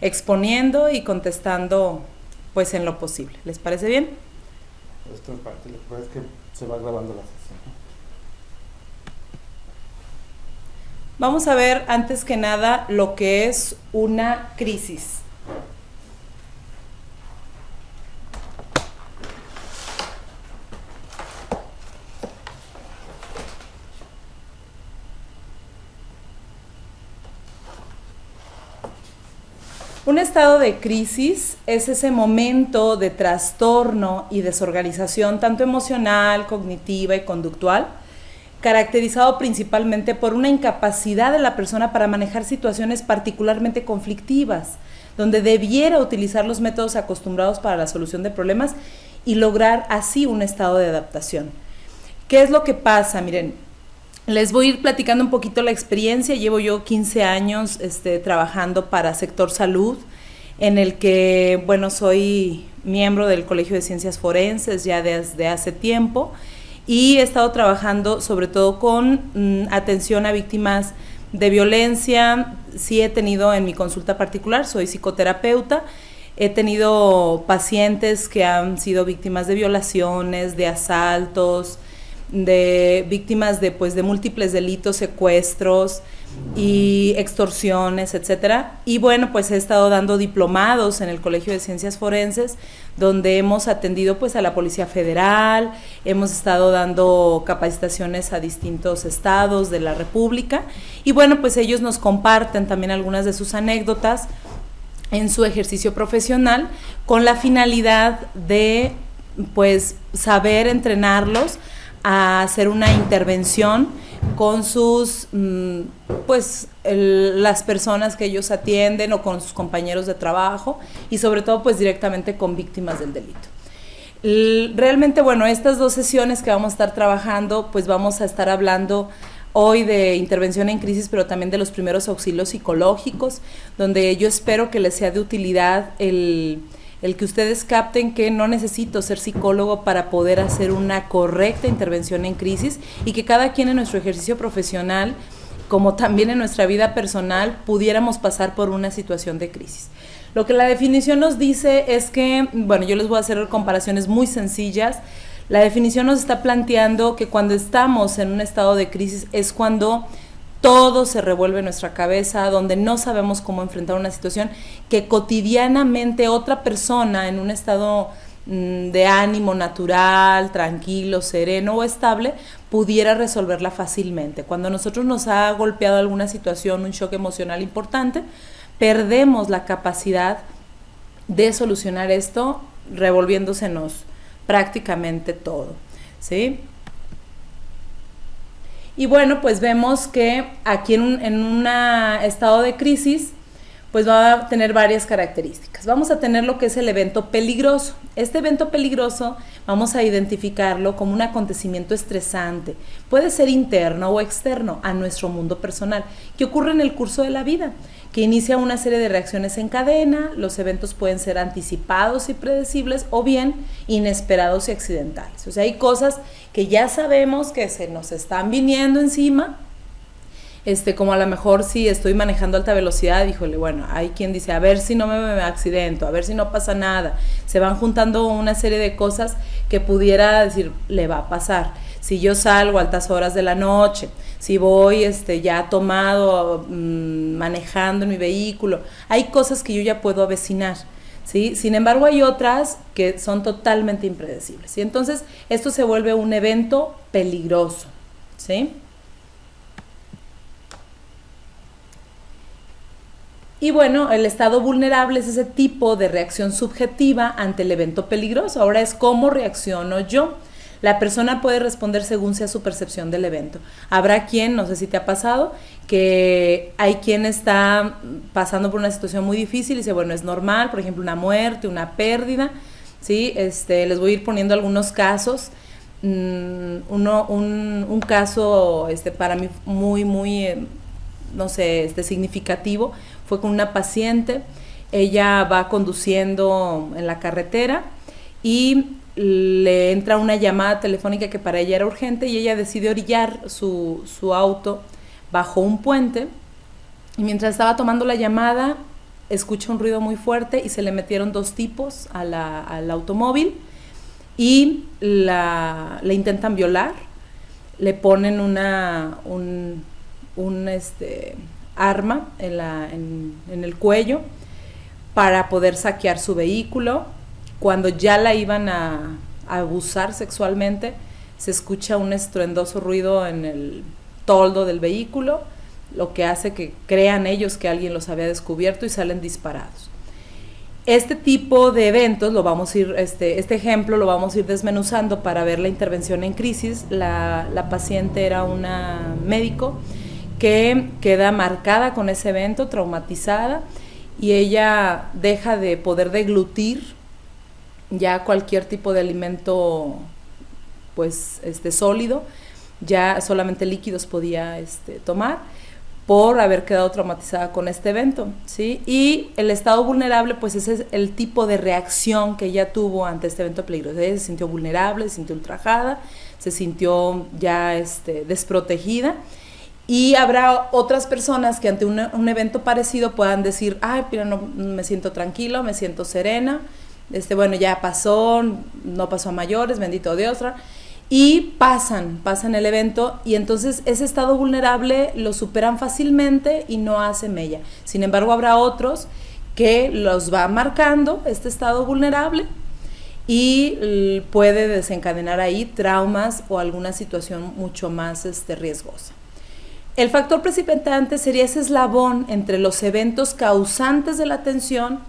exponiendo y contestando pues en lo posible. ¿Les parece bien? Esto en parte, lo que pasa es que se va grabando la sesión. Vamos a ver antes que nada lo que es una crisis. Un estado de crisis es ese momento de trastorno y desorganización tanto emocional, cognitiva y conductual, caracterizado principalmente por una incapacidad de la persona para manejar situaciones particularmente conflictivas, donde debiera utilizar los métodos acostumbrados para la solución de problemas y lograr así un estado de adaptación. ¿Qué es lo que pasa? Miren, les voy a ir platicando un poquito la experiencia. Llevo yo 15 años trabajando para sector salud, en el que, bueno, soy miembro del Colegio de Ciencias Forenses ya desde hace tiempo y he estado trabajando sobre todo con atención a víctimas de violencia. Sí he tenido en mi consulta particular, soy psicoterapeuta, he tenido pacientes que han sido víctimas de violaciones, de asaltos, de víctimas de múltiples delitos, secuestros y extorsiones, etcétera. Y bueno, pues he estado dando diplomados en el Colegio de Ciencias Forenses, donde hemos atendido pues a la Policía Federal, hemos estado dando capacitaciones a distintos estados de la República y bueno, pues ellos nos comparten también algunas de sus anécdotas en su ejercicio profesional con la finalidad de pues saber entrenarlos a hacer una intervención con sus las personas que ellos atienden o con sus compañeros de trabajo y sobre todo pues directamente con víctimas del delito. Realmente, bueno, estas 2 sesiones que vamos a estar trabajando, pues vamos a estar hablando hoy de intervención en crisis, pero también de los primeros auxilios psicológicos, donde yo espero que les sea de utilidad el que ustedes capten que no necesito ser psicólogo para poder hacer una correcta intervención en crisis y que cada quien en nuestro ejercicio profesional, como también en nuestra vida personal, pudiéramos pasar por una situación de crisis. Lo que la definición nos dice es que, bueno, yo les voy a hacer comparaciones muy sencillas. La definición nos está planteando que cuando estamos en un estado de crisis es cuando todo se revuelve en nuestra cabeza, donde no sabemos cómo enfrentar una situación que cotidianamente otra persona en un estado de ánimo natural, tranquilo, sereno o estable, pudiera resolverla fácilmente. Cuando a nosotros nos ha golpeado alguna situación, un shock emocional importante, perdemos la capacidad de solucionar esto revolviéndosenos prácticamente todo, ¿sí? Y bueno, pues vemos que aquí en un estado de crisis, pues va a tener varias características. Vamos a tener lo que es el evento peligroso. Este evento peligroso vamos a identificarlo como un acontecimiento estresante. Puede ser interno o externo a nuestro mundo personal, que ocurre en el curso de la vida, que inicia una serie de reacciones en cadena. Los eventos pueden ser anticipados y predecibles o bien inesperados y accidentales. O sea, hay cosas que ya sabemos que se nos están viniendo encima, como a lo mejor si estoy manejando a alta velocidad, híjole, bueno, hay quien dice, a ver si no me accidento, a ver si no pasa nada. Se van juntando una serie de cosas que pudiera decir, le va a pasar. Si yo salgo a altas horas de la noche, si voy ya tomado, manejando en mi vehículo, hay cosas que yo ya puedo avecinar, ¿sí? Sin embargo, hay otras que son totalmente impredecibles, ¿sí? Entonces, esto se vuelve un evento peligroso, ¿sí? Y bueno, el estado vulnerable es ese tipo de reacción subjetiva ante el evento peligroso. Ahora es cómo reacciono yo. La persona puede responder según sea su percepción del evento. Habrá quien, no sé si te ha pasado, que hay quien está pasando por una situación muy difícil y dice, bueno, es normal, por ejemplo, una muerte, una pérdida, ¿sí? Les voy a ir poniendo algunos casos. Un caso para mí muy no sé, significativo, fue con una paciente. Ella va conduciendo en la carretera y le entra una llamada telefónica que para ella era urgente y ella decide orillar su auto bajo un puente y mientras estaba tomando la llamada escucha un ruido muy fuerte y se le metieron 2 tipos al automóvil y le intentan violar, le ponen un arma en el cuello para poder saquear su vehículo. Cuando ya la iban a abusar sexualmente, se escucha un estruendoso ruido en el toldo del vehículo, lo que hace que crean ellos que alguien los había descubierto y salen disparados. Este tipo de eventos lo vamos a ir, este ejemplo lo vamos a ir desmenuzando para ver la intervención en crisis. La paciente era una médico que queda marcada con ese evento, traumatizada, y ella deja de poder deglutir ya cualquier tipo de alimento pues sólido, ya solamente líquidos podía tomar por haber quedado traumatizada con este evento, ¿sí? Y el estado vulnerable, pues ese es el tipo de reacción que ella tuvo ante este evento peligroso. Ella se sintió vulnerable, se sintió ultrajada, se sintió ya desprotegida. Y habrá otras personas que ante un evento parecido puedan decir, ay, pero no, me siento tranquilo, me siento serena, bueno, ya pasó, no pasó a mayores, bendito Dios, y pasan el evento, y entonces ese estado vulnerable lo superan fácilmente y no hace mella. Sin embargo, habrá otros que los va marcando este estado vulnerable y puede desencadenar ahí traumas o alguna situación mucho más riesgosa. El factor precipitante sería ese eslabón entre los eventos causantes de la tensión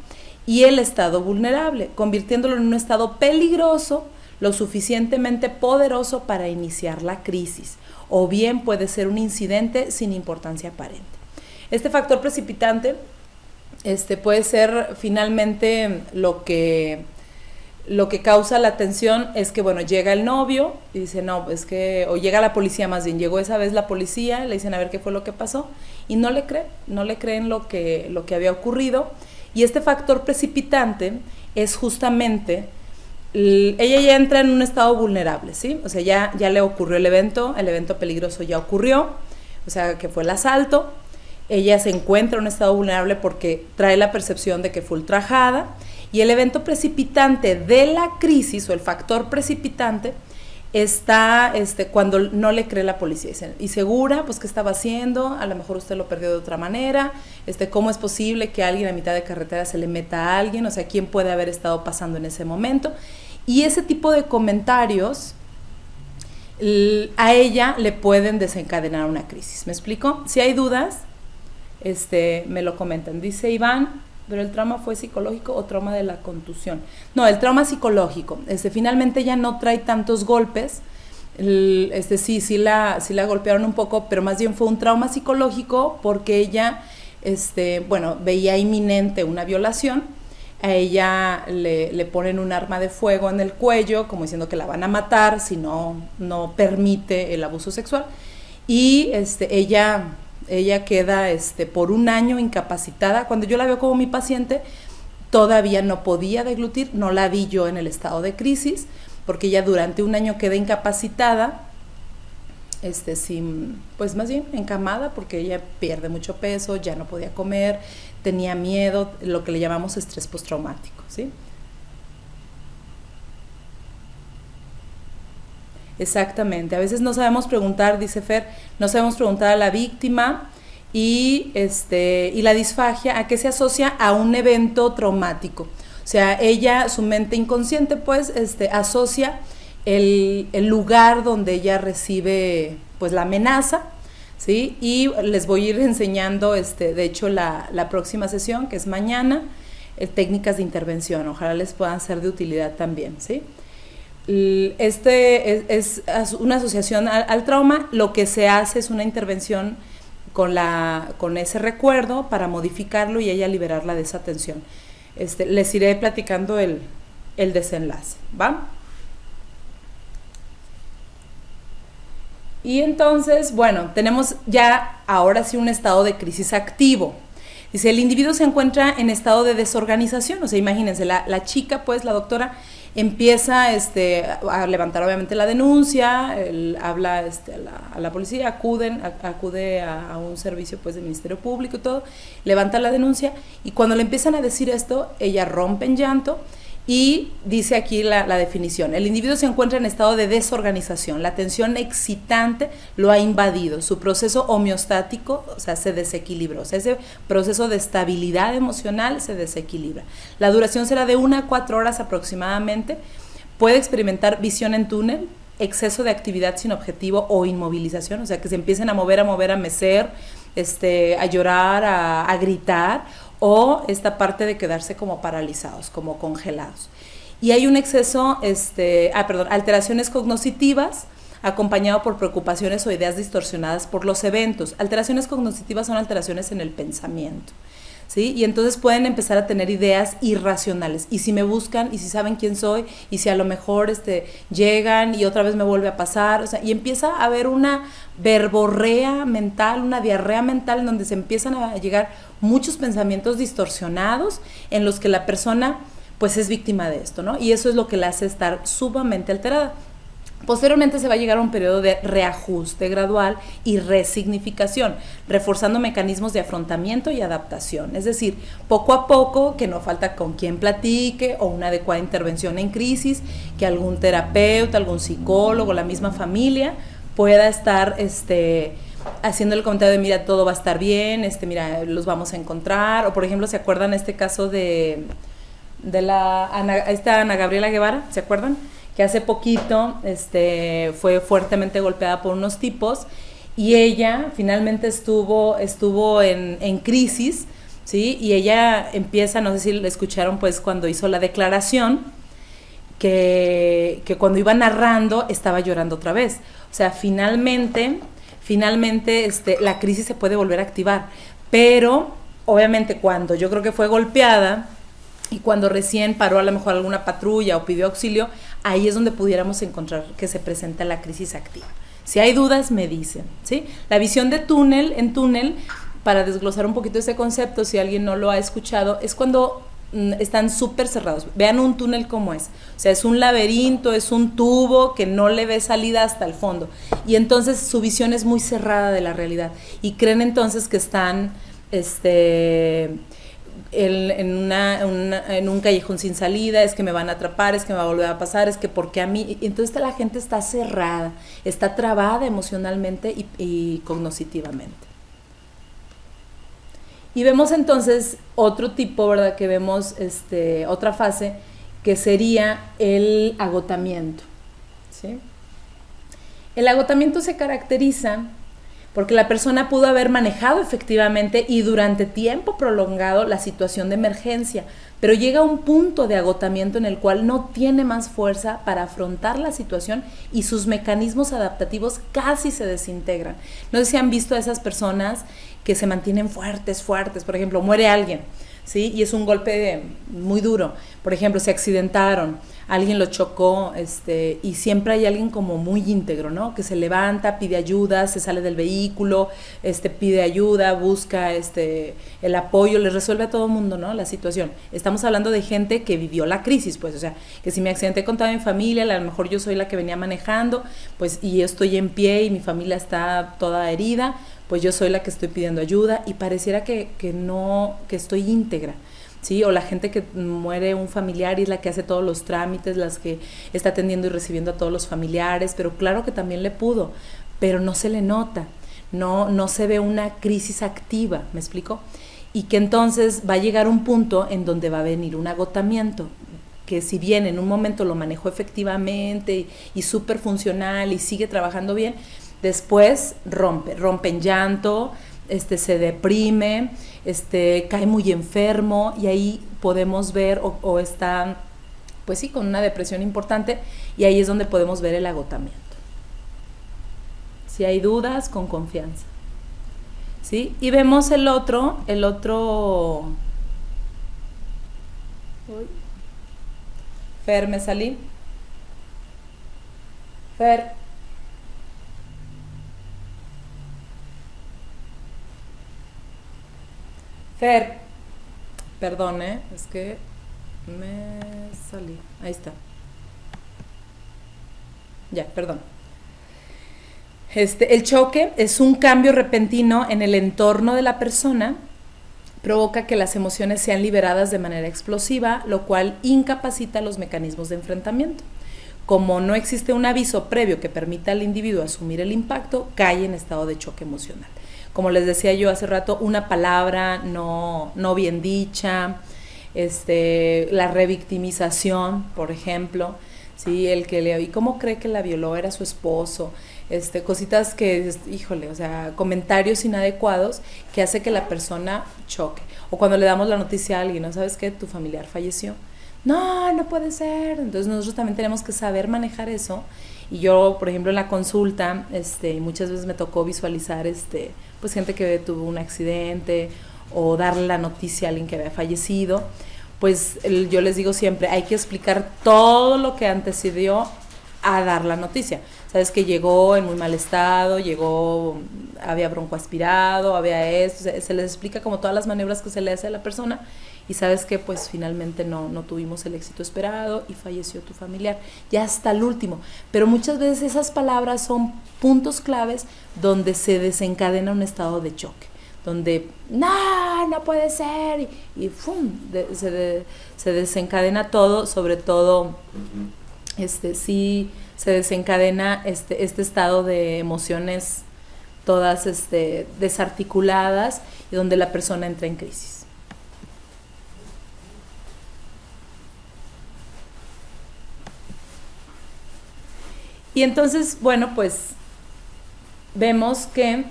y el estado vulnerable, convirtiéndolo en un estado peligroso, lo suficientemente poderoso para iniciar la crisis, o bien puede ser un incidente sin importancia aparente. Este factor precipitante puede ser finalmente lo que causa la tensión es que, bueno, llega el novio y dice, no, es que, o llega la policía más bien, llegó esa vez la policía, le dicen a ver qué fue lo que pasó, y no le creen lo que había ocurrido, y este factor precipitante es justamente, ella ya entra en un estado vulnerable, ¿sí? O sea, ya le ocurrió el evento peligroso ya ocurrió, o sea, que fue el asalto, ella se encuentra en un estado vulnerable porque trae la percepción de que fue ultrajada, y el evento precipitante de la crisis o el factor precipitante está cuando no le cree la policía. Dicen, ¿y segura? Pues, ¿qué estaba haciendo? A lo mejor usted lo perdió de otra manera. ¿Cómo es posible que alguien a mitad de carretera se le meta a alguien? O sea, ¿quién puede haber estado pasando en ese momento? Y ese tipo de comentarios a ella le pueden desencadenar una crisis. ¿Me explico? Si hay dudas, me lo comentan. Dice Iván, pero el trauma fue psicológico o trauma de la contusión. No, el trauma psicológico. Finalmente ella no trae tantos golpes. Sí la golpearon un poco, pero más bien fue un trauma psicológico porque ella, veía inminente una violación. A ella le ponen un arma de fuego en el cuello, como diciendo que la van a matar si no permite el abuso sexual. Y ella queda por un año incapacitada. Cuando yo la veo como mi paciente, todavía no podía deglutir, no la vi yo en el estado de crisis, porque ella durante un año queda incapacitada, pues más bien encamada, porque ella pierde mucho peso, ya no podía comer, tenía miedo, lo que le llamamos estrés postraumático, ¿sí? Exactamente, a veces no sabemos preguntar, dice Fer, no sabemos preguntar a la víctima y la disfagia, ¿a qué se asocia? A un evento traumático. O sea, ella, su mente inconsciente, pues, asocia el lugar donde ella recibe, pues, la amenaza, ¿sí? Y les voy a ir enseñando, de hecho, la próxima sesión, que es mañana, técnicas de intervención, ojalá les puedan ser de utilidad también, ¿sí? Es una asociación al trauma. Lo que se hace es una intervención con ese recuerdo para modificarlo y ella liberarla de esa tensión. Les iré platicando el desenlace, ¿va? Y entonces, bueno, tenemos ya ahora sí un estado de crisis activo. Dice, el individuo se encuentra en estado de desorganización, o sea, imagínense, la chica, pues, la doctora, empieza a levantar obviamente la denuncia, habla a la policía, acude a un servicio pues del Ministerio Público y todo, levanta la denuncia y cuando le empiezan a decir esto, ella rompe en llanto y dice aquí la definición: el individuo se encuentra en estado de desorganización, la tensión excitante lo ha invadido, su proceso homeostático, o sea, se desequilibró, o sea, ese proceso de estabilidad emocional se desequilibra. La duración será de 1 a 4 horas aproximadamente, puede experimentar visión en túnel, exceso de actividad sin objetivo o inmovilización, o sea, que se empiecen a mover, a mecer, a llorar, a gritar, o esta parte de quedarse como paralizados, como congelados. Y hay un exceso, alteraciones cognitivas, acompañado por preocupaciones o ideas distorsionadas por los eventos. Alteraciones cognitivas son alteraciones en el pensamiento, ¿sí? Y entonces pueden empezar a tener ideas irracionales. Y si me buscan, y si saben quién soy, y si a lo mejor llegan y otra vez me vuelve a pasar, o sea, y empieza a haber una verborrea mental, una diarrea mental en donde se empiezan a llegar muchos pensamientos distorsionados en los que la persona pues es víctima de esto, ¿no? Y eso es lo que la hace estar sumamente alterada. Posteriormente se va a llegar a un periodo de reajuste gradual y resignificación, reforzando mecanismos de afrontamiento y adaptación. Es decir, poco a poco, que no falta con quien platique o una adecuada intervención en crisis, que algún terapeuta, algún psicólogo, la misma familia pueda estar haciendo el comentario de mira, todo va a estar bien, mira, los vamos a encontrar. O por ejemplo, ¿se acuerdan este caso de Ana Gabriela Guevara? ¿Se acuerdan? Que hace poquito fue fuertemente golpeada por unos tipos y ella finalmente estuvo en crisis, ¿sí? Y ella empieza, no sé si la escucharon pues cuando hizo la declaración, que cuando iba narrando estaba llorando otra vez. O sea, finalmente la crisis se puede volver a activar, pero obviamente cuando yo creo que fue golpeada y cuando recién paró a lo mejor alguna patrulla o pidió auxilio, ahí es donde pudiéramos encontrar que se presenta la crisis activa. Si hay dudas, me dicen, ¿sí? La visión de túnel, para desglosar un poquito ese concepto, si alguien no lo ha escuchado, es cuando están súper cerrados. Vean un túnel como es. O sea, es un laberinto, es un tubo que no le ve salida hasta el fondo. Y entonces su visión es muy cerrada de la realidad. Y creen entonces que están en un callejón sin salida, es que me van a atrapar, es que me va a volver a pasar, es que porque a mí. Entonces la gente está cerrada, está trabada emocionalmente y cognitivamente. Y vemos entonces otro tipo, ¿verdad? Que vemos otra fase que sería el agotamiento, ¿sí? El agotamiento se caracteriza porque la persona pudo haber manejado efectivamente y durante tiempo prolongado la situación de emergencia, pero llega a un punto de agotamiento en el cual no tiene más fuerza para afrontar la situación y sus mecanismos adaptativos casi se desintegran. No sé si han visto a esas personas que se mantienen fuertes, por ejemplo, muere alguien, ¿sí? Y es un golpe muy duro. Por ejemplo, se accidentaron, alguien lo chocó, y siempre hay alguien como muy íntegro, ¿no? Que se levanta, pide ayuda, se sale del vehículo, pide ayuda, busca el apoyo, le resuelve a todo el mundo, ¿no? La situación. Estamos hablando de gente que vivió la crisis, pues, o sea, que si me accidenté con toda mi familia, a lo mejor yo soy la que venía manejando, pues, y yo estoy en pie y mi familia está toda herida, pues yo soy la que estoy pidiendo ayuda y pareciera que estoy íntegra, ¿sí? O la gente que muere un familiar y es la que hace todos los trámites, las que está atendiendo y recibiendo a todos los familiares, pero claro que también le pudo, pero no se le nota, no se ve una crisis activa, ¿me explico? Y que entonces va a llegar un punto en donde va a venir un agotamiento, que si bien en un momento lo manejó efectivamente y súper funcional y sigue trabajando bien, después rompe en llanto, se deprime, cae muy enfermo y ahí podemos ver o está, pues sí, con una depresión importante y ahí es donde podemos ver el agotamiento. Si hay dudas, con confianza, ¿sí? Y vemos el otro. Uy. Fer, me salí. Fer. Fer, perdón, es que me salí. Ahí está. Ya, perdón. El choque es un cambio repentino en el entorno de la persona, provoca que las emociones sean liberadas de manera explosiva, lo cual incapacita los mecanismos de enfrentamiento. Como no existe un aviso previo que permita al individuo asumir el impacto, cae en estado de choque emocional. Como les decía yo hace rato, una palabra no bien dicha, la revictimización, por ejemplo, ¿sí? El que le oí, ¿cómo cree que la violó? Era su esposo. Cositas que, híjole, o sea, comentarios inadecuados que hace que la persona choque. O cuando le damos la noticia a alguien, ¿no sabes qué? Tu familiar falleció. No puede ser. Entonces nosotros también tenemos que saber manejar eso. Y yo, por ejemplo, en la consulta, muchas veces me tocó visualizar, pues gente que tuvo un accidente o darle la noticia a alguien que había fallecido. Pues yo les digo siempre, hay que explicar todo lo que antecedió a dar la noticia. Sabes que llegó en muy mal estado, había broncoaspirado, había esto, se les explica como todas las maniobras que se le hace a la persona y sabes que pues finalmente no tuvimos el éxito esperado y falleció tu familiar, ya hasta el último. Pero muchas veces esas palabras son puntos claves donde se desencadena un estado de choque, donde no puede ser y ¡fum! Se desencadena todo, sobre todo sí se desencadena este estado de emociones todas desarticuladas y donde la persona entra en crisis. Y entonces, bueno, pues vemos que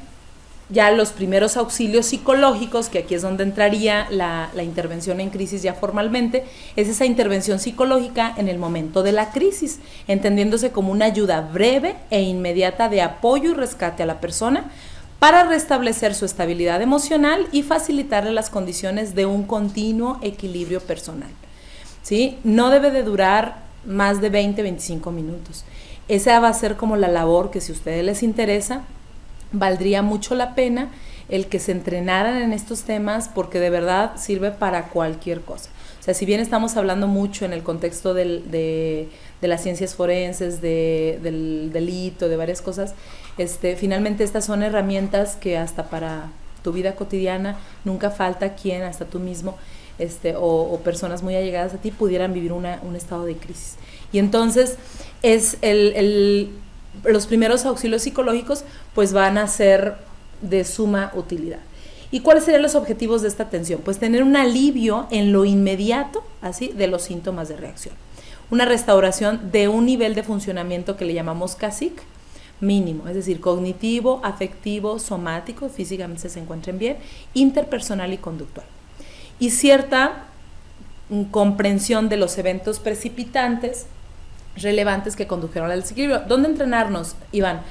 ya los primeros auxilios psicológicos, que aquí es donde entraría la intervención en crisis ya formalmente, es esa intervención psicológica en el momento de la crisis, entendiéndose como una ayuda breve e inmediata de apoyo y rescate a la persona para restablecer su estabilidad emocional y facilitarle las condiciones de un continuo equilibrio personal, ¿sí? No debe de durar más de 20-25 minutos. Esa va a ser como la labor que, si a ustedes les interesa, valdría mucho la pena el que se entrenaran en estos temas, porque de verdad sirve para cualquier cosa. O sea, si bien estamos hablando mucho en el contexto de las ciencias forenses, del delito, de varias cosas, finalmente estas son herramientas que hasta para tu vida cotidiana nunca falta quien, hasta tú mismo, o personas muy allegadas a ti pudieran vivir un estado de crisis. Y entonces los primeros auxilios psicológicos pues van a ser de suma utilidad. ¿Y cuáles serían los objetivos de esta atención? Pues tener un alivio en lo inmediato, así, de los síntomas de reacción. Una restauración de un nivel de funcionamiento que le llamamos CASIC mínimo, es decir, cognitivo, afectivo, somático, físicamente se encuentren bien, interpersonal y conductual. Y cierta comprensión de los eventos precipitantes relevantes que condujeron al desequilibrio. ¿Dónde entrenarnos, Iván?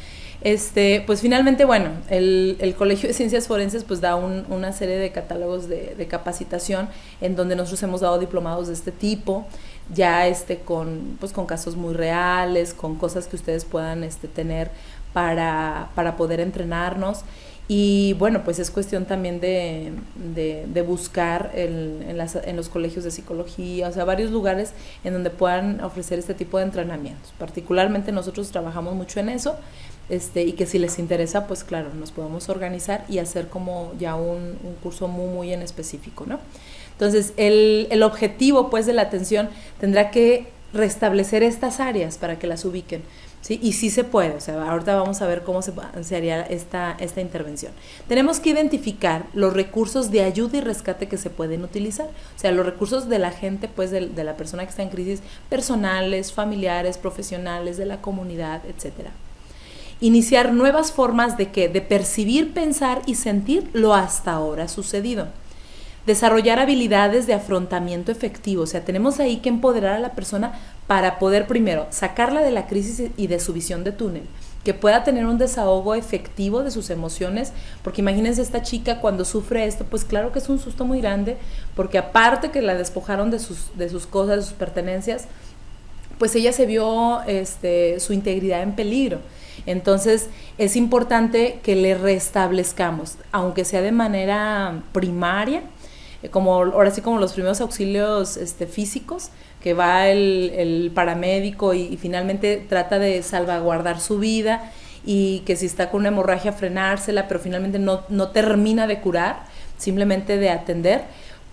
Pues finalmente, bueno, el Colegio de Ciencias Forenses pues da una serie de catálogos de capacitación en donde nosotros hemos dado diplomados de este tipo, ya con casos muy reales, con cosas que ustedes puedan tener para poder entrenarnos. Y bueno, pues es cuestión también de buscar en los colegios de psicología, o sea, varios lugares en donde puedan ofrecer este tipo de entrenamientos. Particularmente nosotros trabajamos mucho en eso, y que si les interesa, pues claro, nos podemos organizar y hacer como ya un curso muy, muy en específico, ¿no? Entonces, el objetivo, pues, de la atención tendrá que restablecer estas áreas para que las ubiquen. ¿Sí? Y sí se puede, o sea, ahorita vamos a ver cómo se haría esta intervención. Tenemos que identificar los recursos de ayuda y rescate que se pueden utilizar, o sea, los recursos de la gente, pues de la persona que está en crisis, personales, familiares, profesionales, de la comunidad, etcétera. Iniciar nuevas formas de percibir, pensar y sentir lo hasta ahora sucedido. Desarrollar habilidades de afrontamiento efectivo, o sea, tenemos ahí que empoderar a la persona para poder primero sacarla de la crisis y de su visión de túnel, que pueda tener un desahogo efectivo de sus emociones, porque imagínense esta chica cuando sufre esto, pues claro que es un susto muy grande, porque aparte que la despojaron de sus cosas, de sus pertenencias, pues ella se vio su integridad en peligro. Entonces es importante que le restablezcamos, aunque sea de manera primaria, como ahora sí como los primeros auxilios físicos, que va el paramédico y finalmente trata de salvaguardar su vida, y que si está con una hemorragia frenársela, pero finalmente no termina de curar, simplemente de atender,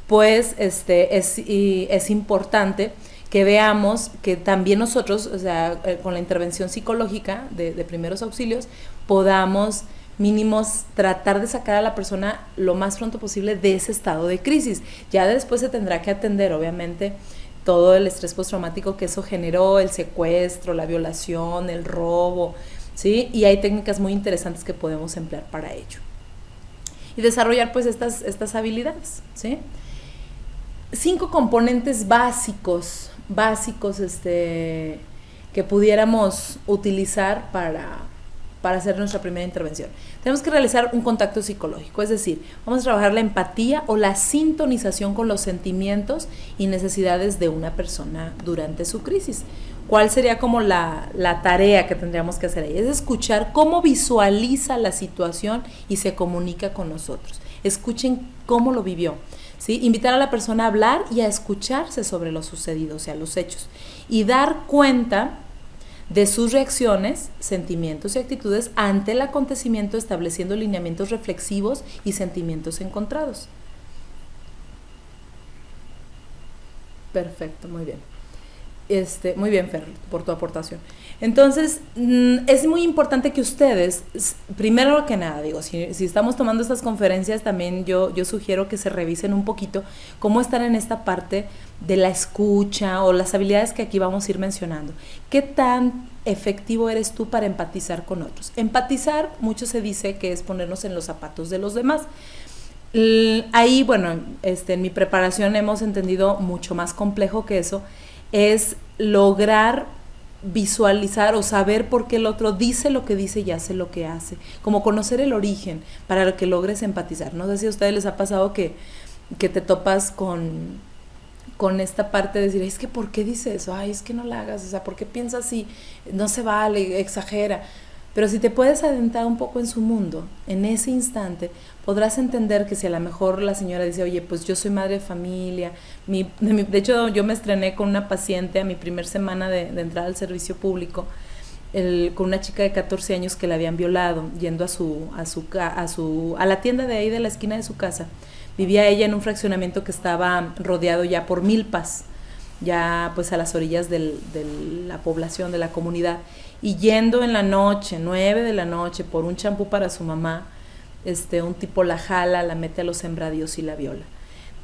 pues es importante que veamos que también nosotros, o sea, con la intervención psicológica de primeros auxilios, podamos mínimos tratar de sacar a la persona lo más pronto posible de ese estado de crisis. Ya después se tendrá que atender, obviamente, todo el estrés postraumático que eso generó, el secuestro, la violación, el robo, ¿sí? Y hay técnicas muy interesantes que podemos emplear para ello. Y desarrollar pues estas habilidades, ¿sí? 5 componentes básicos que pudiéramos utilizar para hacer nuestra primera intervención. Tenemos que realizar un contacto psicológico, es decir, vamos a trabajar la empatía o la sintonización con los sentimientos y necesidades de una persona durante su crisis. ¿Cuál sería como la tarea que tendríamos que hacer ahí? Es escuchar cómo visualiza la situación y se comunica con nosotros. Escuchen cómo lo vivió, ¿sí? Invitar a la persona a hablar y a escucharse sobre lo sucedido, o sea, los hechos, y dar cuenta de sus reacciones, sentimientos y actitudes ante el acontecimiento, estableciendo lineamientos reflexivos y sentimientos encontrados. Perfecto, muy bien. Muy bien, Fer, por tu aportación. Entonces, es muy importante que ustedes, primero que nada, digo, si estamos tomando estas conferencias, también yo sugiero que se revisen un poquito cómo están en esta parte de la escucha o las habilidades que aquí vamos a ir mencionando. ¿Qué tan efectivo eres tú para empatizar con otros? Empatizar, mucho se dice que es ponernos en los zapatos de los demás. Ahí, bueno, en mi preparación hemos entendido mucho más complejo que eso, es lograr visualizar o saber por qué el otro dice lo que dice y hace lo que hace, como conocer el origen para que logres empatizar. No sé si a ustedes les ha pasado que te topas con esta parte de decir, es que ¿por qué dice eso? Ay, es que no la hagas, o sea, ¿por qué piensa así? No se vale, exagera. Pero si te puedes adentrar un poco en su mundo, en ese instante, podrás entender que si a lo mejor la señora dice, oye, pues yo soy madre de familia, de hecho yo me estrené con una paciente a mi primer semana de entrada al servicio público, con una chica de 14 años que la habían violado, yendo a la tienda de ahí de la esquina de su casa. Vivía ella en un fraccionamiento que estaba rodeado ya por milpas, ya pues a las orillas de la población, de la comunidad, y yendo en la noche, 9 de la noche, por un champú para su mamá, un tipo la jala, la mete a los sembradíos y la viola.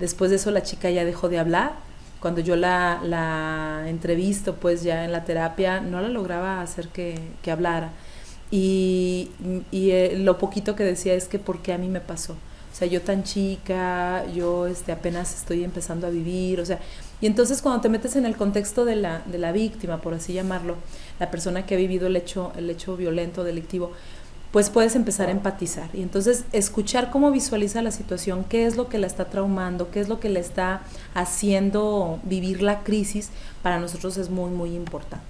Después de eso la chica ya dejó de hablar. Cuando yo la entrevisto, pues ya en la terapia, no la lograba hacer que hablara. Y lo poquito que decía es que ¿por qué a mí me pasó? O sea, yo tan chica, yo apenas estoy empezando a vivir, o sea, y entonces cuando te metes en el contexto de la víctima, por así llamarlo, la persona que ha vivido el hecho violento, delictivo, pues puedes empezar a empatizar. Y entonces escuchar cómo visualiza la situación, qué es lo que la está traumando, qué es lo que le está haciendo vivir la crisis, para nosotros es muy, muy importante.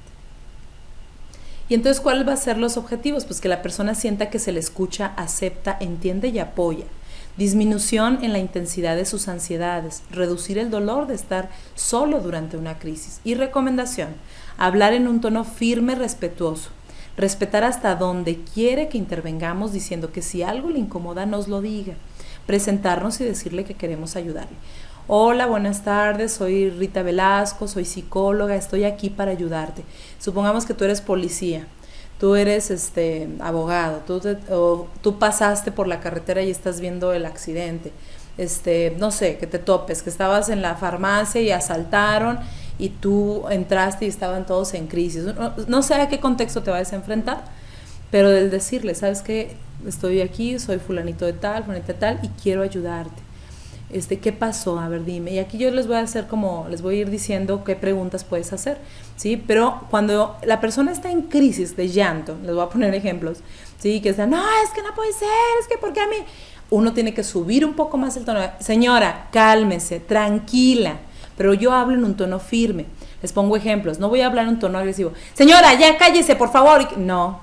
Y entonces, ¿cuáles van a ser los objetivos? Pues que la persona sienta que se le escucha, acepta, entiende y apoya. Disminución en la intensidad de sus ansiedades, reducir el dolor de estar solo durante una crisis. Y recomendación, hablar en un tono firme, respetuoso, respetar hasta donde quiere que intervengamos, diciendo que si algo le incomoda nos lo diga, presentarnos y decirle que queremos ayudarle. Hola, buenas tardes, soy Rita Velasco, soy psicóloga, estoy aquí para ayudarte. Supongamos que tú eres policía. Tú eres abogado, tú pasaste por la carretera y estás viendo el accidente, no sé, que te topes, que estabas en la farmacia y asaltaron y tú entraste y estaban todos en crisis. No sé a qué contexto te vas a enfrentar, pero del decirle, ¿sabes qué? Estoy aquí, soy fulanito de tal, fulanita de tal y quiero ayudarte. ¿Qué pasó? A ver, dime. Y aquí yo les voy a ir diciendo qué preguntas puedes hacer, ¿sí? Pero cuando la persona está en crisis de llanto, les voy a poner ejemplos, ¿sí? Que están, no, es que no puede ser, es que ¿por qué a mí? Uno tiene que subir un poco más el tono. Señora, cálmese, tranquila, pero yo hablo en un tono firme. Les pongo ejemplos, no voy a hablar en un tono agresivo. Señora, ya cállese, por favor. No,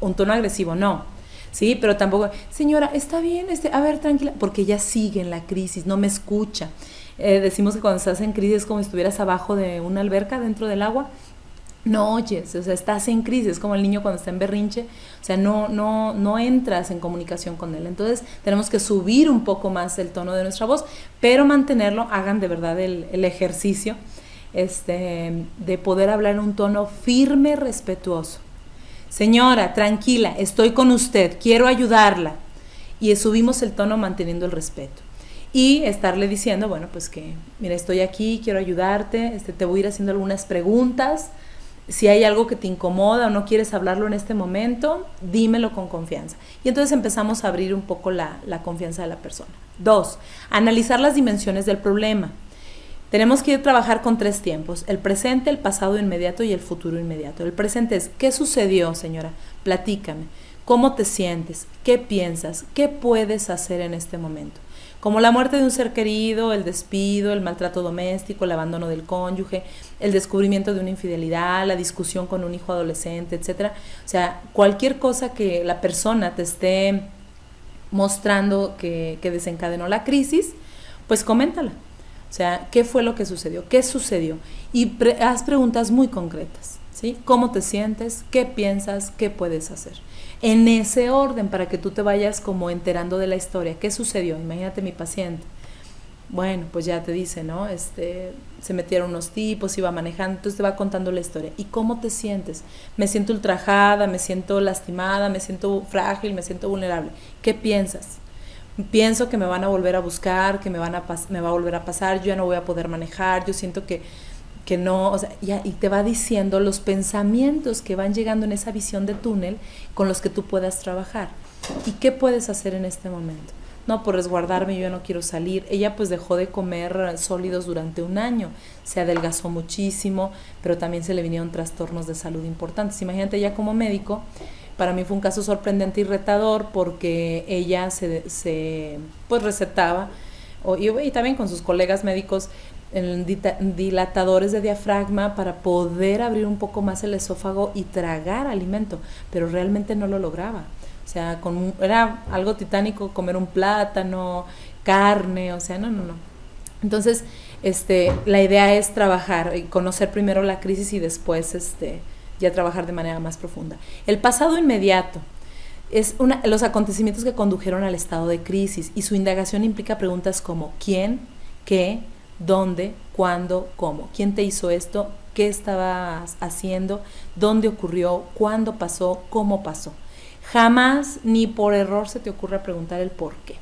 un tono agresivo, no. Sí, pero tampoco, señora, está bien, a ver, tranquila, porque ella sigue en la crisis, no me escucha. Decimos que cuando estás en crisis es como si estuvieras abajo de una alberca, dentro del agua, no oyes, o sea, estás en crisis, es como el niño cuando está en berrinche, o sea, no entras en comunicación con él. Entonces tenemos que subir un poco más el tono de nuestra voz, pero mantenerlo, hagan de verdad el ejercicio de poder hablar en un tono firme, respetuoso. Señora, tranquila, estoy con usted, quiero ayudarla. Y subimos el tono manteniendo el respeto. Y estarle diciendo, bueno, pues que, mira, estoy aquí, quiero ayudarte, te voy a ir haciendo algunas preguntas. Si hay algo que te incomoda o no quieres hablarlo en este momento, dímelo con confianza. Y entonces empezamos a abrir un poco la confianza de la persona. 2, analizar las dimensiones del problema. Tenemos que ir a trabajar con 3 tiempos, el presente, el pasado inmediato y el futuro inmediato. El presente es, ¿qué sucedió, señora? Platícame. ¿Cómo te sientes? ¿Qué piensas? ¿Qué puedes hacer en este momento? Como la muerte de un ser querido, el despido, el maltrato doméstico, el abandono del cónyuge, el descubrimiento de una infidelidad, la discusión con un hijo adolescente, etc. O sea, cualquier cosa que la persona te esté mostrando que desencadenó la crisis, pues coméntala. O sea, ¿qué fue lo que sucedió? ¿Qué sucedió? Y haz preguntas muy concretas, ¿sí? ¿Cómo te sientes? ¿Qué piensas? ¿Qué puedes hacer? En ese orden, para que tú te vayas como enterando de la historia. ¿Qué sucedió? Imagínate mi paciente. Bueno, pues ya te dice, ¿no? Se metieron unos tipos, iba manejando, entonces te va contando la historia. ¿Y cómo te sientes? Me siento ultrajada, me siento lastimada, me siento frágil, me siento vulnerable. ¿Qué piensas? Pienso que me van a volver a buscar, que me va a volver a pasar, yo ya no voy a poder manejar, yo siento que no, o sea, y te va diciendo los pensamientos que van llegando en esa visión de túnel con los que tú puedas trabajar. ¿Y qué puedes hacer en este momento? No, por resguardarme, yo no quiero salir. Ella pues dejó de comer sólidos durante 1 año, se adelgazó muchísimo, pero también se le vinieron trastornos de salud importantes. Imagínate, ella como médico, para mí fue un caso sorprendente y retador porque ella se pues recetaba, y también con sus colegas médicos, dilatadores de diafragma para poder abrir un poco más el esófago y tragar alimento, pero realmente no lo lograba. O sea, era algo titánico comer un plátano, carne, o sea, no. Entonces, la idea es trabajar y conocer primero la crisis y después ya trabajar de manera más profunda. El pasado inmediato es los acontecimientos que condujeron al estado de crisis, y su indagación implica preguntas como ¿quién?, ¿qué?, ¿dónde?, ¿cuándo?, ¿cómo? ¿Quién te hizo esto? ¿Qué estabas haciendo? ¿Dónde ocurrió? ¿Cuándo pasó? ¿Cómo pasó? Jamás ni por error se te ocurra preguntar el por qué,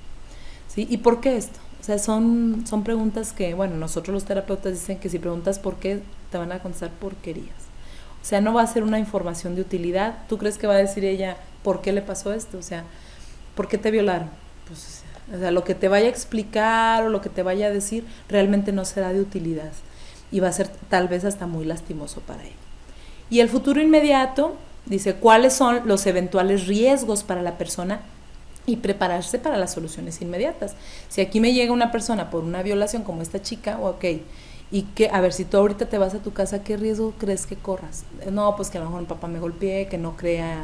¿sí? ¿Y por qué esto? O sea, son preguntas que, bueno, nosotros los terapeutas dicen que si preguntas por qué, te van a contestar porquerías. O sea, no va a ser una información de utilidad. ¿Tú crees que va a decir ella por qué le pasó esto? O sea, ¿por qué te violaron? Pues, o sea, lo que te vaya a explicar o lo que te vaya a decir realmente no será de utilidad y va a ser tal vez hasta muy lastimoso para ella. Y el futuro inmediato dice cuáles son los eventuales riesgos para la persona y prepararse para las soluciones inmediatas. Si aquí me llega una persona por una violación como esta chica, ok, y que, a ver, si tú ahorita te vas a tu casa, ¿qué riesgo crees que corras? No, pues que a lo mejor mi papá me golpee, que no crea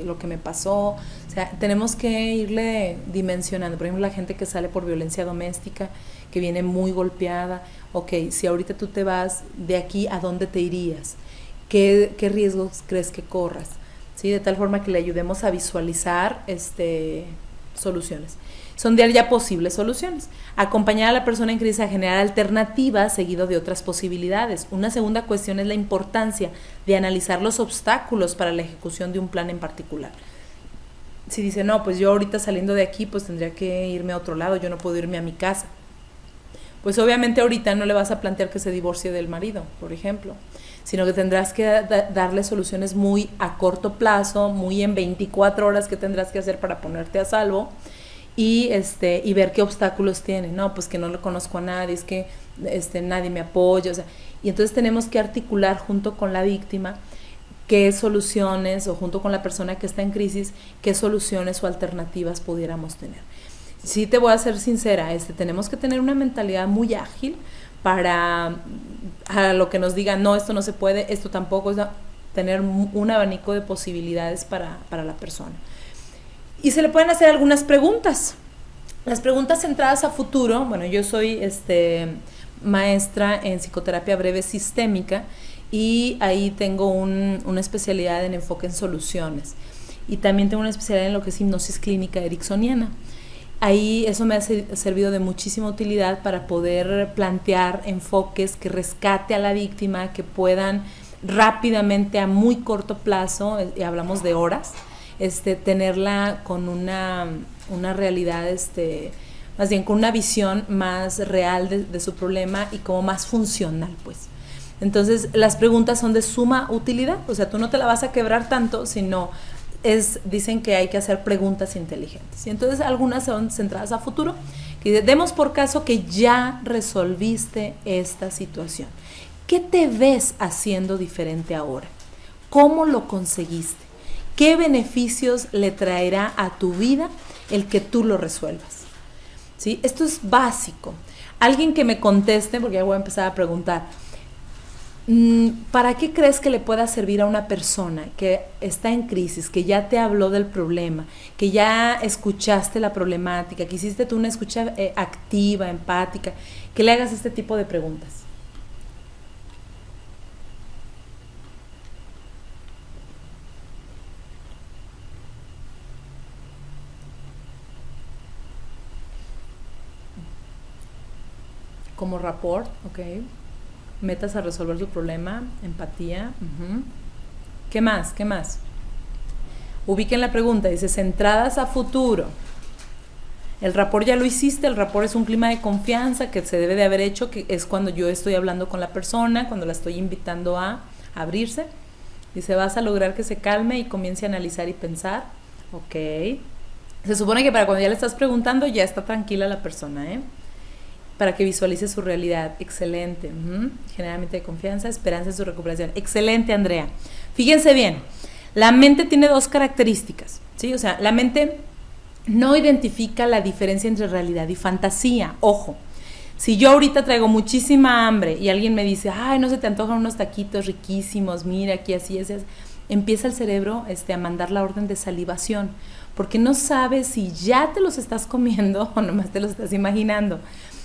lo que me pasó. O sea, tenemos que irle dimensionando. Por ejemplo, la gente que sale por violencia doméstica, que viene muy golpeada, ok, si ahorita tú te vas de aquí, ¿a dónde te irías? ¿Qué riesgos crees que corras? ¿Sí? De tal forma que le ayudemos a visualizar soluciones. Son ya posibles soluciones. Acompañar a la persona en crisis a generar alternativas seguido de otras posibilidades. Una segunda cuestión es la importancia de analizar los obstáculos para la ejecución de un plan en particular. Si dice, no, pues yo ahorita saliendo de aquí, pues tendría que irme a otro lado, yo no puedo irme a mi casa. Pues obviamente ahorita no le vas a plantear que se divorcie del marido, por ejemplo, sino que tendrás que darle soluciones muy a corto plazo, muy en 24 horas que tendrás que hacer para ponerte a salvo, y ver qué obstáculos tiene. No, pues que no lo conozco a nadie, es que nadie me apoya, o sea, y entonces tenemos que articular junto con la víctima qué soluciones, o junto con la persona que está en crisis, qué soluciones o alternativas pudiéramos tener. Sí, te voy a ser sincera, tenemos que tener una mentalidad muy ágil para a lo que nos digan, no, esto no se puede, esto tampoco, tener un abanico de posibilidades para la persona. Y se le pueden hacer algunas preguntas. Las preguntas centradas a futuro, bueno, yo soy maestra en psicoterapia breve sistémica y ahí tengo una especialidad en enfoque en soluciones. Y también tengo una especialidad en lo que es hipnosis clínica ericksoniana. Ahí eso me ha servido de muchísima utilidad para poder plantear enfoques que rescate a la víctima, que puedan rápidamente, a muy corto plazo, y hablamos de horas, tenerla con una realidad, más bien con una visión más real de su problema y como más funcional, pues. Entonces, las preguntas son de suma utilidad, o sea, tú no te la vas a quebrar tanto, sino dicen que hay que hacer preguntas inteligentes. Y entonces algunas son centradas a futuro, que demos por caso que ya resolviste esta situación. ¿Qué te ves haciendo diferente ahora? ¿Cómo lo conseguiste? ¿Qué beneficios le traerá a tu vida el que tú lo resuelvas? ¿Sí? Esto es básico. Alguien que me conteste, porque ya voy a empezar a preguntar, ¿para qué crees que le pueda servir a una persona que está en crisis, que ya te habló del problema, que ya escuchaste la problemática, que hiciste tú una escucha activa, empática, que le hagas este tipo de preguntas? Como rapport, ok. Metas a resolver tu problema, empatía. ¿Qué más? ¿Qué más? Ubiquen la pregunta, dice, centradas a futuro. El rapport ya lo hiciste, el rapport es un clima de confianza que se debe de haber hecho, que es cuando yo estoy hablando con la persona, cuando la estoy invitando a abrirse. Dice, vas a lograr que se calme y comience a analizar y pensar. Ok. Se supone que para cuando ya le estás preguntando, ya está tranquila la persona, para que visualice su realidad. Excelente. Generalmente de confianza, esperanza en su recuperación. Excelente, Andrea. Fíjense bien, la mente tiene dos características, ¿sí? O sea, la mente no identifica la diferencia entre realidad y fantasía. Ojo, si yo ahorita traigo muchísima hambre y alguien me dice, ay, no se te antojan unos taquitos riquísimos, mira, aquí así es, empieza el cerebro a mandar la orden de salivación, porque no sabes si ya te los estás comiendo o nomás te los estás imaginando.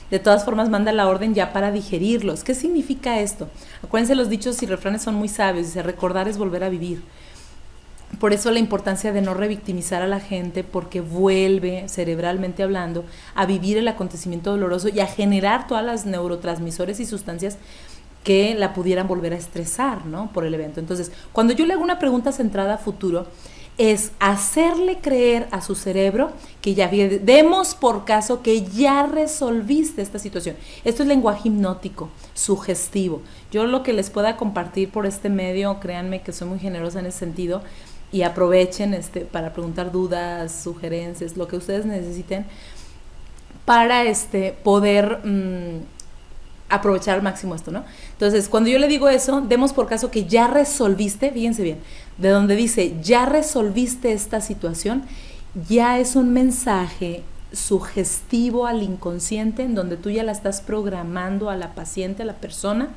De todas formas, manda la orden ya para digerirlos. ¿Qué significa esto? Acuérdense, los dichos y refranes son muy sabios. Dice, recordar es volver a vivir. Por eso la importancia de no revictimizar a la gente, porque vuelve, cerebralmente hablando, a vivir el acontecimiento doloroso y a generar todas las neurotransmisores y sustancias que la pudieran volver a estresar, ¿no? Por el evento. Entonces, cuando yo le hago una pregunta centrada a futuro, es hacerle creer a su cerebro que ya demos por caso que ya resolviste esta situación. Esto es lenguaje hipnótico, sugestivo. Yo lo que les pueda compartir por este medio, créanme que soy muy generosa en ese sentido, y aprovechen para preguntar dudas, sugerencias, lo que ustedes necesiten para poder aprovechar al máximo esto, ¿no? Entonces, cuando yo le digo eso, demos por caso que ya resolviste, fíjense bien, de donde dice, ya resolviste esta situación, ya es un mensaje sugestivo al inconsciente en donde tú ya la estás programando a la paciente, a la persona,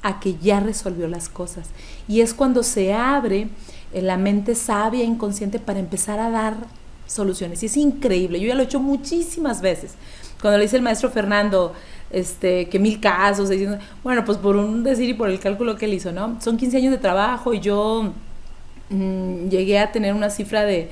a que ya resolvió las cosas. Y es cuando se abre la mente sabia e inconsciente para empezar a dar soluciones. Y es increíble, yo ya lo he hecho muchísimas veces. Cuando le dice el maestro Fernando, que 1000 casos, bueno, pues por un decir y por el cálculo que él hizo, ¿no? Son 15 años de trabajo y yo llegué a tener una cifra de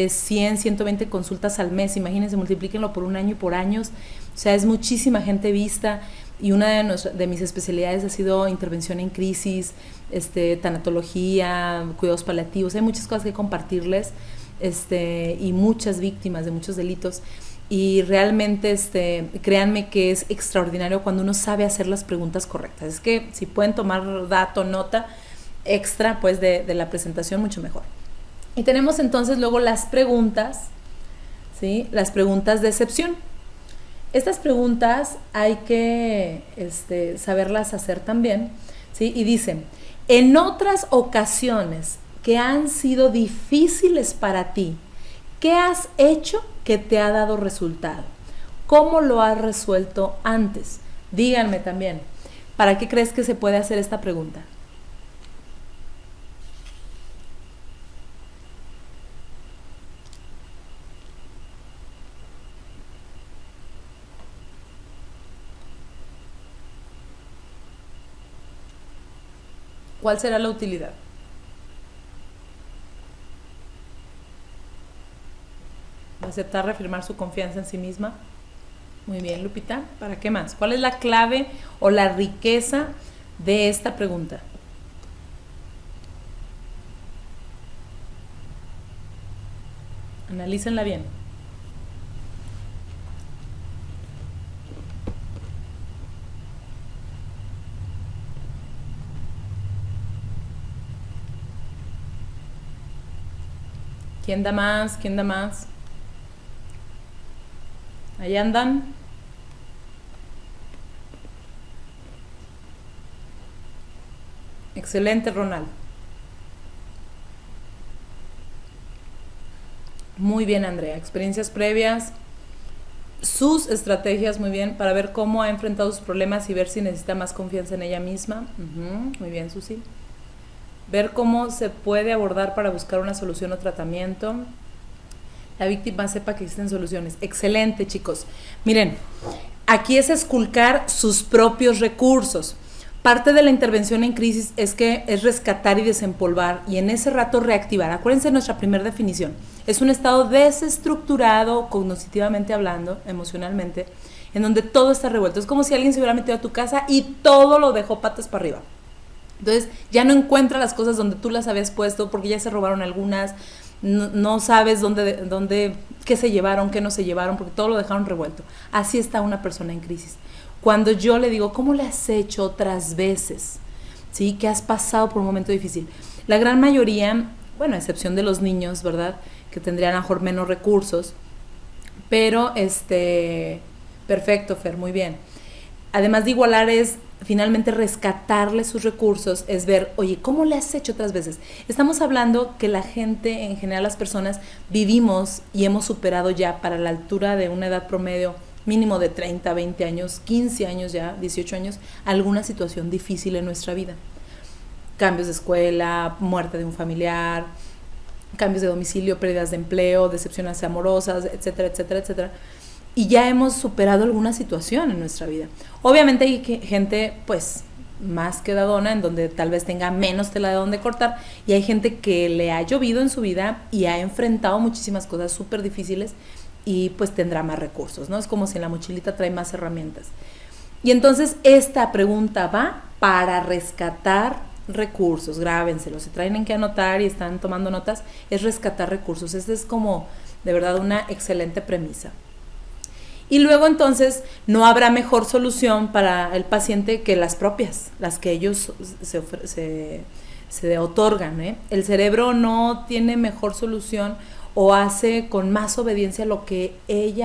100, 120 consultas al mes. Imagínense, multiplíquenlo por un año y por años. O sea, es muchísima gente vista. Y una de mis especialidades ha sido intervención en crisis, tanatología, cuidados paliativos. Hay muchas cosas que compartirles, y muchas víctimas de muchos delitos. Y realmente, créanme que es extraordinario cuando uno sabe hacer las preguntas correctas. Es que si pueden tomar nota extra, pues, de la presentación, mucho mejor. Y tenemos entonces luego las preguntas, ¿sí? Las preguntas de excepción. Estas preguntas hay que saberlas hacer también, ¿sí? Y dicen, en otras ocasiones que han sido difíciles para ti, ¿qué has hecho que te ha dado resultado? ¿Cómo lo has resuelto antes? Díganme también, ¿para qué crees que se puede hacer esta pregunta? ¿Cuál será la utilidad? Aceptar, reafirmar su confianza en sí misma. Muy bien, Lupita. ¿Para qué más? ¿Cuál es la clave o la riqueza de esta pregunta? Analícenla bien. ¿Quién da más? ¿Quién da más? Ahí andan. Excelente, Ronald. Muy bien, Andrea. Experiencias previas, sus estrategias, muy bien, para ver cómo ha enfrentado sus problemas y ver si necesita más confianza en ella misma. Muy bien, Susi. Ver cómo se puede abordar para buscar una solución o tratamiento. La víctima sepa que existen soluciones. Excelente, chicos. Miren, aquí es esculcar sus propios recursos. Parte de la intervención en crisis es rescatar y desempolvar y en ese rato reactivar. Acuérdense de nuestra primera definición. Es un estado desestructurado, cognitivamente hablando, emocionalmente, en donde todo está revuelto. Es como si alguien se hubiera metido a tu casa y todo lo dejó patas para arriba. Entonces ya no encuentra las cosas donde tú las habías puesto porque ya se robaron algunas, no sabes qué se llevaron, qué no se llevaron, porque todo lo dejaron revuelto. Así está una persona en crisis. Cuando yo le digo, ¿cómo le has hecho otras veces? ¿Sí? Que has pasado por un momento difícil. La gran mayoría, bueno, a excepción de los niños, ¿verdad? Que tendrían a lo mejor menos recursos. Pero, perfecto, Fer, muy bien. Además de igualar es finalmente rescatarle sus recursos, es ver, oye, ¿cómo le has hecho otras veces? Estamos hablando que la gente, en general las personas, vivimos y hemos superado ya para la altura de una edad promedio mínimo de 30, 20 años, 15 años ya, 18 años, alguna situación difícil en nuestra vida. Cambios de escuela, muerte de un familiar, cambios de domicilio, pérdidas de empleo, decepciones amorosas, etcétera, etcétera, etcétera. Y ya hemos superado alguna situación en nuestra vida. Obviamente hay gente, pues, más quedadona, en donde tal vez tenga menos tela de donde cortar, y hay gente que le ha llovido en su vida y ha enfrentado muchísimas cosas súper difíciles y pues tendrá más recursos, ¿no? Es como si en la mochilita trae más herramientas. Y entonces esta pregunta va para rescatar recursos, grábenselo, si traen que anotar y están tomando notas, es rescatar recursos. Esta es como de verdad una excelente premisa. Y luego entonces no habrá mejor solución para el paciente que las propias, las que ellos se otorgan, ¿eh? El cerebro no tiene mejor solución o hace con más obediencia lo que él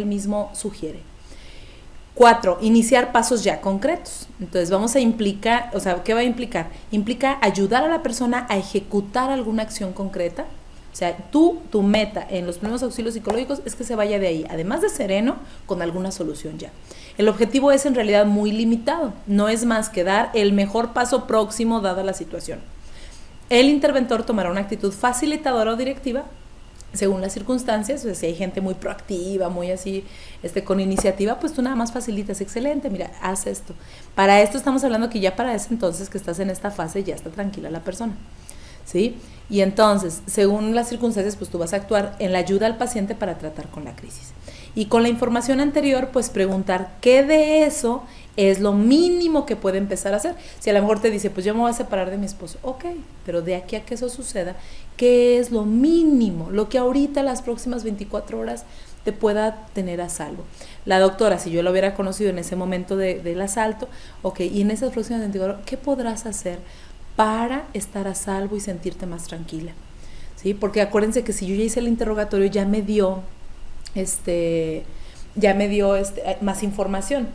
mismo sugiere. 4, iniciar pasos ya concretos. Entonces vamos a implicar, o sea, ¿qué va a implicar? Implica ayudar a la persona a ejecutar alguna acción concreta. O sea, tu meta en los primeros auxilios psicológicos es que se vaya de ahí, además de sereno, con alguna solución ya. El objetivo es en realidad muy limitado, no es más que dar el mejor paso próximo dada la situación. El interventor tomará una actitud facilitadora o directiva según las circunstancias. O sea, si hay gente muy proactiva, muy así, con iniciativa, pues tú nada más facilitas, excelente, mira, haz esto. Para esto estamos hablando que ya para ese entonces que estás en esta fase ya está tranquila la persona, ¿sí? Y entonces, según las circunstancias, pues tú vas a actuar en la ayuda al paciente para tratar con la crisis. Y con la información anterior, pues preguntar qué de eso es lo mínimo que puede empezar a hacer. Si a lo mejor te dice, pues yo me voy a separar de mi esposo, ok, pero de aquí a que eso suceda, ¿qué es lo mínimo? Lo que ahorita las próximas 24 horas te pueda tener a salvo. La doctora, si yo lo hubiera conocido en ese momento del asalto, ok, y en esas próximas 24 horas, ¿qué podrás hacer para estar a salvo y sentirte más tranquila? ¿Sí? Porque acuérdense que si yo ya hice el interrogatorio, ya me dio más información.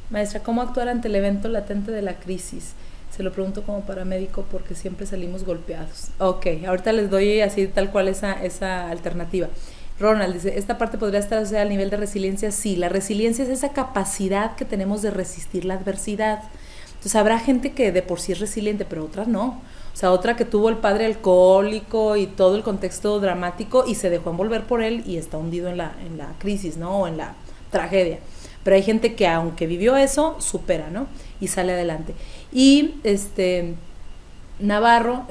Maestra, ¿cómo actuar ante el evento latente de la crisis? Se lo pregunto como paramédico porque siempre salimos golpeados. Ok, ahorita les doy así tal cual esa alternativa. Ronald dice, ¿esta parte podría estar al nivel de resiliencia? Sí, la resiliencia es esa capacidad que tenemos de resistir la adversidad. Entonces habrá gente que de por sí es resiliente, pero otra no. O sea, otra que tuvo el padre alcohólico y todo el contexto dramático y se dejó envolver por él y está hundido en la crisis, ¿no? O en la tragedia. Pero hay gente que aunque vivió eso, supera, ¿no? Y sale adelante. Y Navarro,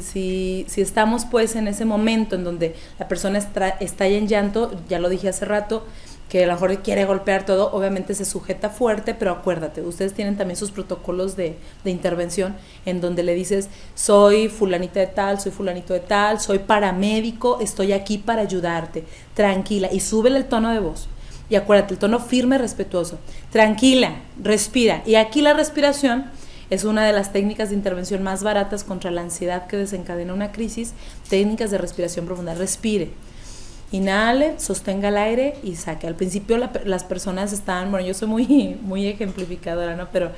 si estamos pues en ese momento en donde la persona está ya en llanto, ya lo dije hace rato, que a lo mejor quiere golpear todo, obviamente se sujeta fuerte, pero acuérdate, ustedes tienen también sus protocolos de intervención en donde le dices, soy fulanita de tal, soy fulanito de tal, soy paramédico, estoy aquí para ayudarte, tranquila, y súbele el tono de voz. Y acuérdate, el tono firme, respetuoso, tranquila, respira. Y aquí la respiración es una de las técnicas de intervención más baratas contra la ansiedad que desencadena una crisis, técnicas de respiración profunda. Respire. Inhale, sostenga el aire y saque. Al principio las personas están, bueno, yo soy muy ejemplificadora, ¿no? Pero,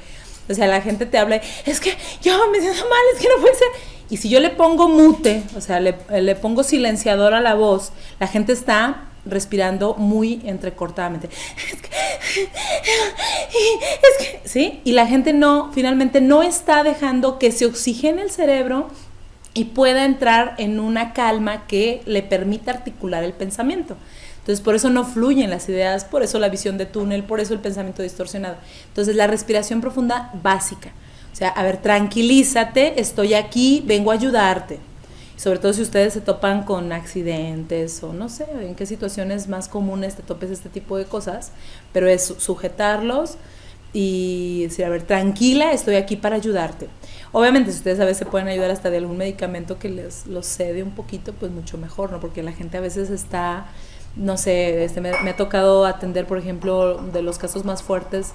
o sea, la gente te habla, es que yo me siento mal, es que no puede ser. Y si yo le pongo mute, o sea, le pongo silenciador a la voz, la gente está respirando muy entrecortadamente. ¿Sí? Y la gente finalmente no está dejando que se oxigene el cerebro y pueda entrar en una calma que le permita articular el pensamiento. Entonces, por eso no fluyen las ideas, por eso la visión de túnel, por eso el pensamiento distorsionado. Entonces, la respiración profunda básica. O sea, a ver, tranquilízate, estoy aquí, vengo a ayudarte. Sobre todo si ustedes se topan con accidentes o no sé, en qué situaciones más comunes te topes este tipo de cosas, pero es sujetarlos y decir, a ver, tranquila, estoy aquí para ayudarte. Obviamente, si ustedes a veces pueden ayudar hasta de algún medicamento que los cede un poquito, pues mucho mejor, ¿no? Porque la gente a veces está, no sé, me ha tocado atender, por ejemplo, de los casos más fuertes,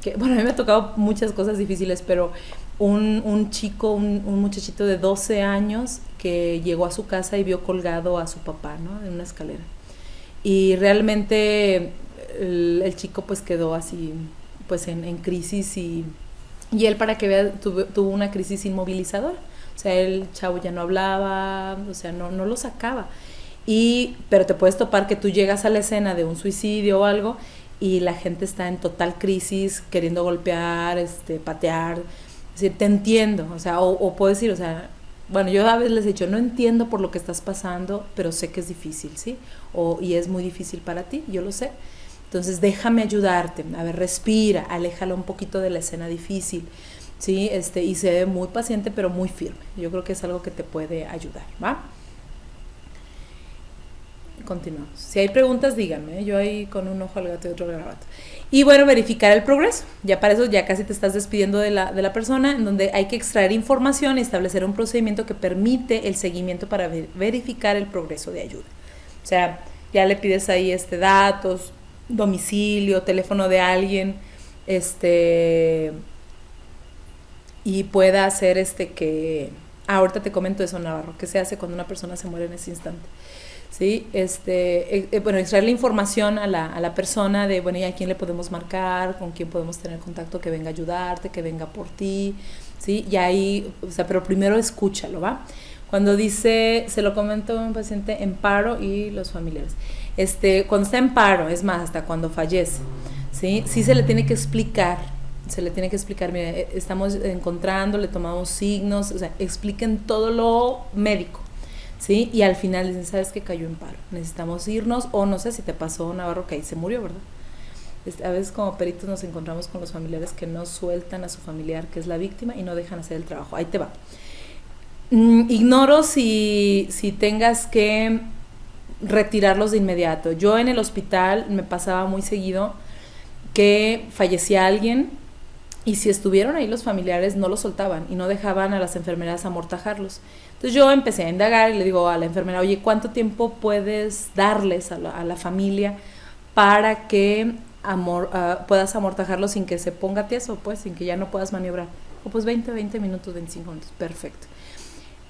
que, bueno, a mí me ha tocado muchas cosas difíciles, pero un chico, un muchachito de 12 años que llegó a su casa y vio colgado a su papá, ¿no? En una escalera. Y realmente el chico pues quedó así, pues en crisis y él, para que vea, tuvo una crisis inmovilizadora. O sea, el chavo ya no hablaba, o sea, no lo sacaba. Pero te puedes topar que tú llegas a la escena de un suicidio o algo y la gente está en total crisis, queriendo golpear, patear. Es decir, te entiendo, o sea, o puedo decir, o sea, bueno, yo a veces les he dicho, no entiendo por lo que estás pasando, pero sé que es difícil, ¿sí? Y es muy difícil para ti, yo lo sé. Entonces, déjame ayudarte, a ver, respira, aléjalo un poquito de la escena difícil, ¿sí? Y sé muy paciente, pero muy firme. Yo creo que es algo que te puede ayudar, ¿va? Continuamos. Si hay preguntas, díganme, yo ahí con un ojo al gato y otro al garabato. Y bueno, verificar el progreso. Ya para eso ya casi te estás despidiendo de la persona, en donde hay que extraer información y establecer un procedimiento que permite el seguimiento para verificar el progreso de ayuda. O sea, ya le pides ahí datos, domicilio, teléfono de alguien, y pueda hacer que... ahorita te comento eso, Navarro, ¿qué se hace cuando una persona se muere en ese instante? ¿Sí? Bueno, extraer la información a la persona de, bueno, ¿y a quién le podemos marcar? ¿Con quién podemos tener contacto que venga a ayudarte, que venga por ti? ¿Sí? Y ahí, o sea, pero primero escúchalo, ¿va? Cuando dice, se lo comento a un paciente en paro y los familiares. Cuando está en paro, es más, hasta cuando fallece, ¿sí? Sí se le tiene que explicar, mira, estamos encontrando, le tomamos signos, o sea, expliquen todo lo médico, ¿sí? Y al final dicen, ¿sabes qué? Cayó en paro, necesitamos irnos, o no sé si te pasó, Navarro, que ahí se murió, ¿verdad? A veces como peritos nos encontramos con los familiares que no sueltan a su familiar, que es la víctima, y no dejan hacer el trabajo. Ahí te va. Ignoro si tengas que retirarlos de inmediato. Yo en el hospital me pasaba muy seguido que fallecía alguien y si estuvieron ahí los familiares no los soltaban y no dejaban a las enfermeras amortajarlos. Entonces yo empecé a indagar y le digo a la enfermera, oye, ¿cuánto tiempo puedes darles a la familia para que puedas amortajarlos sin que se ponga tieso, pues, sin que ya no puedas maniobrar? O pues 20 minutos, 25 minutos, perfecto.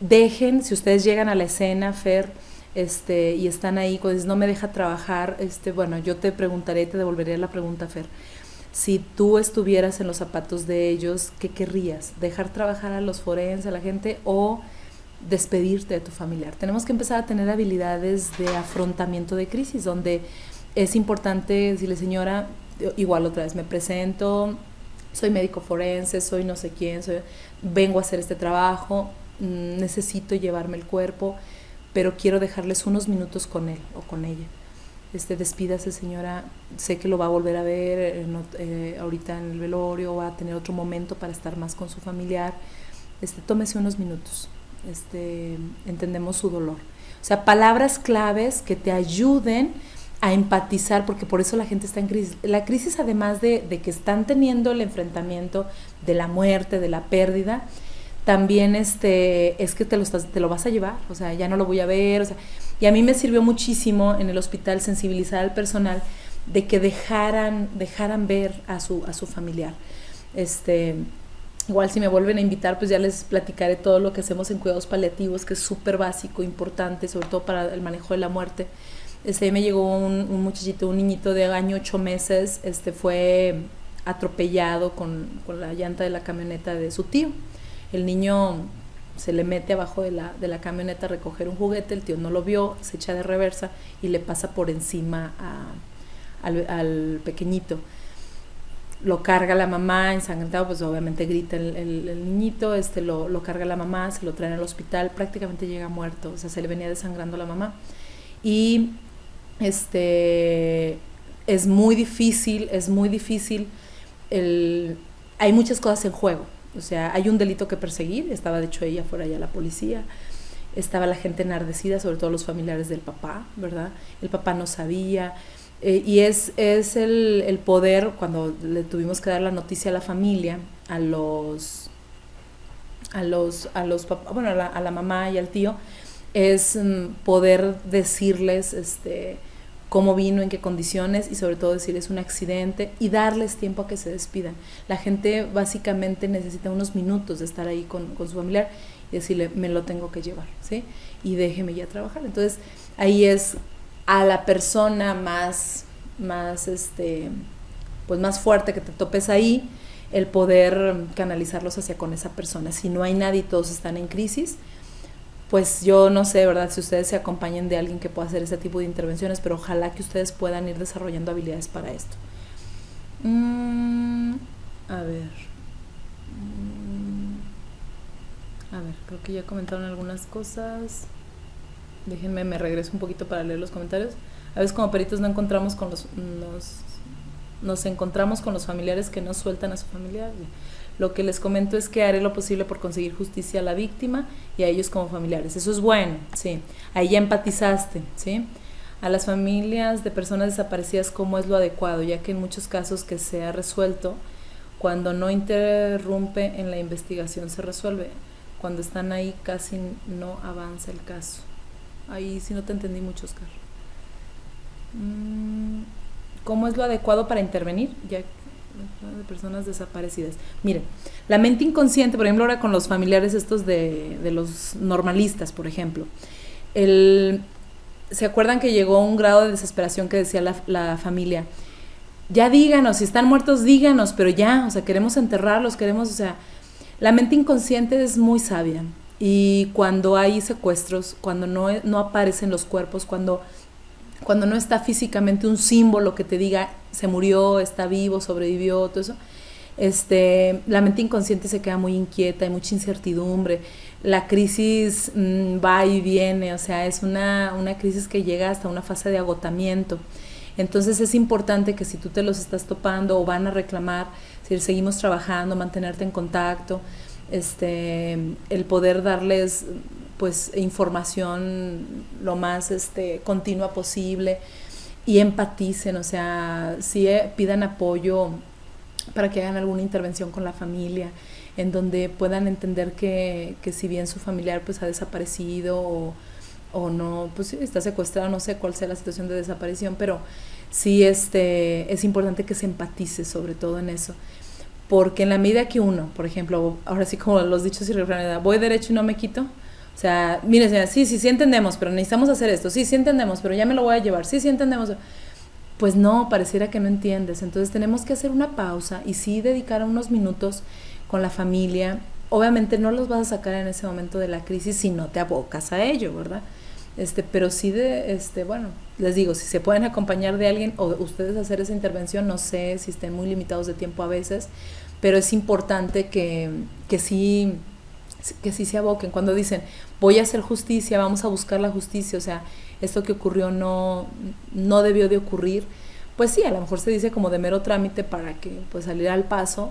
Dejen, si ustedes llegan a la escena, Fer, y están ahí, pues no me deja trabajar, bueno, yo te preguntaré, te devolveré la pregunta, Fer. Si tú estuvieras en los zapatos de ellos, ¿qué querrías? ¿Dejar trabajar a los forenses, a la gente, o despedirte de tu familiar? Tenemos que empezar a tener habilidades de afrontamiento de crisis, donde es importante decirle, señora, igual otra vez, me presento, soy médico forense, soy no sé quién, vengo a hacer este trabajo, necesito llevarme el cuerpo, pero quiero dejarles unos minutos con él o con ella. despídase señora, sé que lo va a volver a ver ahorita en el velorio, va a tener otro momento para estar más con su familiar, tómese unos minutos, entendemos su dolor. O sea, palabras claves que te ayuden a empatizar, porque por eso la gente está en crisis. La crisis, además de que están teniendo el enfrentamiento de la muerte, de la pérdida, también es que te lo vas a llevar, o sea, ya no lo voy a ver, o sea, y a mí me sirvió muchísimo en el hospital sensibilizar al personal de que dejaran ver a su familiar. Igual si me vuelven a invitar, pues ya les platicaré todo lo que hacemos en cuidados paliativos, que es súper básico, importante, sobre todo para el manejo de la muerte. Me llegó un muchachito, un niñito de año 8 meses, fue atropellado con la llanta de la camioneta de su tío. El niño se le mete abajo de la camioneta a recoger un juguete, el tío no lo vio, se echa de reversa y le pasa por encima al pequeñito. Lo carga la mamá ensangrentado, pues obviamente grita el niñito, lo carga la mamá, se lo traen al hospital, prácticamente llega muerto, o sea, se le venía desangrando la mamá. Y es muy difícil, hay muchas cosas en juego, o sea, hay un delito que perseguir, estaba de hecho ella fuera ya la policía, estaba la gente enardecida, sobre todo los familiares del papá, ¿verdad? El papá no sabía, y es el poder, cuando le tuvimos que dar la noticia a la familia, a la mamá y al tío, es poder decirles cómo vino, en qué condiciones, y sobre todo decirles un accidente y darles tiempo a que se despidan. La gente básicamente necesita unos minutos de estar ahí con su familiar y decirle, me lo tengo que llevar, ¿sí? Y déjeme ya trabajar. Entonces ahí es a la persona más fuerte que te topes ahí, el poder canalizarlos hacia con esa persona. Si no hay nadie y todos están en crisis, pues yo no sé, ¿verdad?, si ustedes se acompañen de alguien que pueda hacer ese tipo de intervenciones, pero ojalá que ustedes puedan ir desarrollando habilidades para esto. A ver, creo que ya comentaron algunas cosas. Déjenme, me regreso un poquito para leer los comentarios. A veces como peritos nos encontramos con los familiares que no sueltan a su familiar. Lo que les comento es que haré lo posible por conseguir justicia a la víctima y a ellos como familiares. Eso es bueno, sí. Ahí ya empatizaste, ¿sí? A las familias de personas desaparecidas, ¿cómo es lo adecuado? Ya que en muchos casos que se ha resuelto, cuando no interrumpe en la investigación se resuelve. Cuando están ahí casi no avanza el caso. Ahí sí no te entendí mucho, Oscar. ¿Cómo es lo adecuado para intervenir? Ya de personas desaparecidas. Miren, la mente inconsciente, por ejemplo, ahora con los familiares estos de los normalistas, por ejemplo, ¿se acuerdan que llegó un grado de desesperación que decía la familia? Ya díganos, si están muertos díganos, pero ya, o sea, queremos enterrarlos, o sea, la mente inconsciente es muy sabia, y cuando hay secuestros, cuando no aparecen los cuerpos, cuando no está físicamente un símbolo que te diga se murió, está vivo, sobrevivió, todo eso, la mente inconsciente se queda muy inquieta, hay mucha incertidumbre, la crisis va y viene, o sea, es una crisis que llega hasta una fase de agotamiento. Entonces es importante que si tú te los estás topando o van a reclamar, si seguimos trabajando, mantenerte en contacto, el poder darles pues información lo más continua posible y empaticen, o sea, sí pidan apoyo para que hagan alguna intervención con la familia, en donde puedan entender que si bien su familiar pues ha desaparecido o no, pues está secuestrado, no sé cuál sea la situación de desaparición, pero sí es importante que se empatice sobre todo en eso, porque en la medida que uno, por ejemplo, ahora sí como los dichos y refranes, voy derecho y no me quito. O sea, mire señora, sí entendemos, pero necesitamos hacer esto, sí entendemos, pero ya me lo voy a llevar, sí entendemos. Pues no, pareciera que no entiendes. Entonces tenemos que hacer una pausa y sí dedicar unos minutos con la familia. Obviamente no los vas a sacar en ese momento de la crisis si no te abocas a ello, ¿verdad? Pero sí bueno, les digo, si se pueden acompañar de alguien o ustedes hacer esa intervención, no sé si estén muy limitados de tiempo a veces, pero es importante que sí se aboquen. Cuando dicen voy a hacer justicia, vamos a buscar la justicia, o sea, esto que ocurrió no debió de ocurrir, pues sí, a lo mejor se dice como de mero trámite para que pues saliera al paso,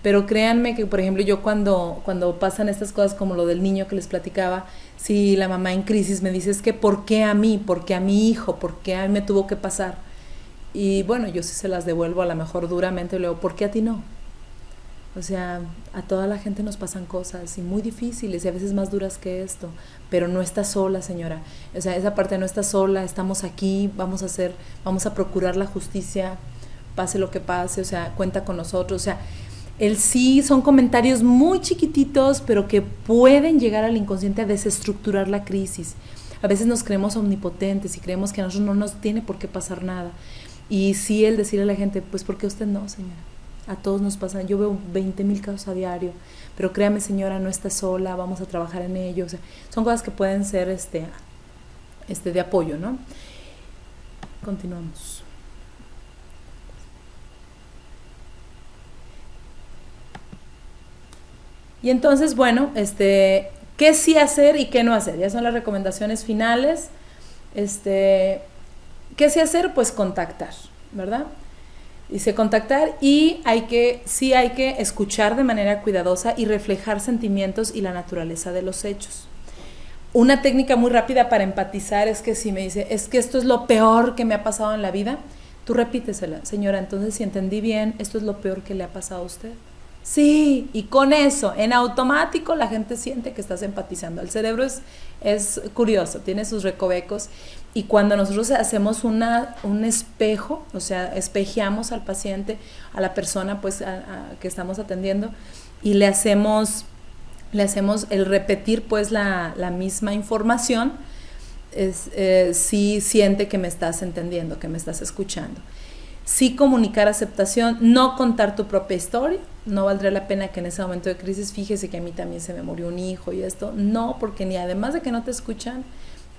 pero créanme que, por ejemplo, yo cuando pasan estas cosas como lo del niño que les platicaba, si la mamá en crisis me dice, es que ¿por qué a mí? ¿Por qué a mi hijo? ¿Por qué a mí me tuvo que pasar? Y bueno, yo sí se las devuelvo a lo mejor duramente, y luego, ¿por qué a ti no? O sea, a toda la gente nos pasan cosas y muy difíciles y a veces más duras que esto, pero no está sola, señora. O sea, esa parte no está sola, estamos aquí, vamos a procurar la justicia, pase lo que pase, o sea, cuenta con nosotros, o sea, el sí son comentarios muy chiquititos, pero que pueden llegar al inconsciente a desestructurar la crisis. A veces nos creemos omnipotentes y creemos que a nosotros no nos tiene por qué pasar nada. Y sí el decirle a la gente, pues ¿por qué usted no, señora? A todos nos pasan, yo veo 20,000 casos a diario, pero créame, señora, no está sola, vamos a trabajar en ello. O sea, son cosas que pueden ser de apoyo, ¿no? Continuamos. Y entonces, bueno, ¿qué sí hacer y qué no hacer? Ya son las recomendaciones finales. ¿Qué sí hacer? Pues contactar, ¿verdad? Dice contactar y sí hay que escuchar de manera cuidadosa y reflejar sentimientos y la naturaleza de los hechos. Una técnica muy rápida para empatizar es que si me dice, es que esto es lo peor que me ha pasado en la vida, tú repítesela, señora, entonces si entendí bien, esto es lo peor que le ha pasado a usted. Sí, y con eso, en automático la gente siente que estás empatizando. El cerebro es curioso, tiene sus recovecos, y cuando nosotros hacemos un espejo, o sea, espejeamos al paciente, a la persona pues que estamos atendiendo, y le hacemos el repetir pues la misma información, sí siente que me estás entendiendo, que me estás escuchando. Sí comunicar aceptación, no contar tu propia historia, no valdría la pena que en ese momento de crisis, fíjese que a mí también se me murió un hijo y esto, no, porque ni además de que no te escuchan,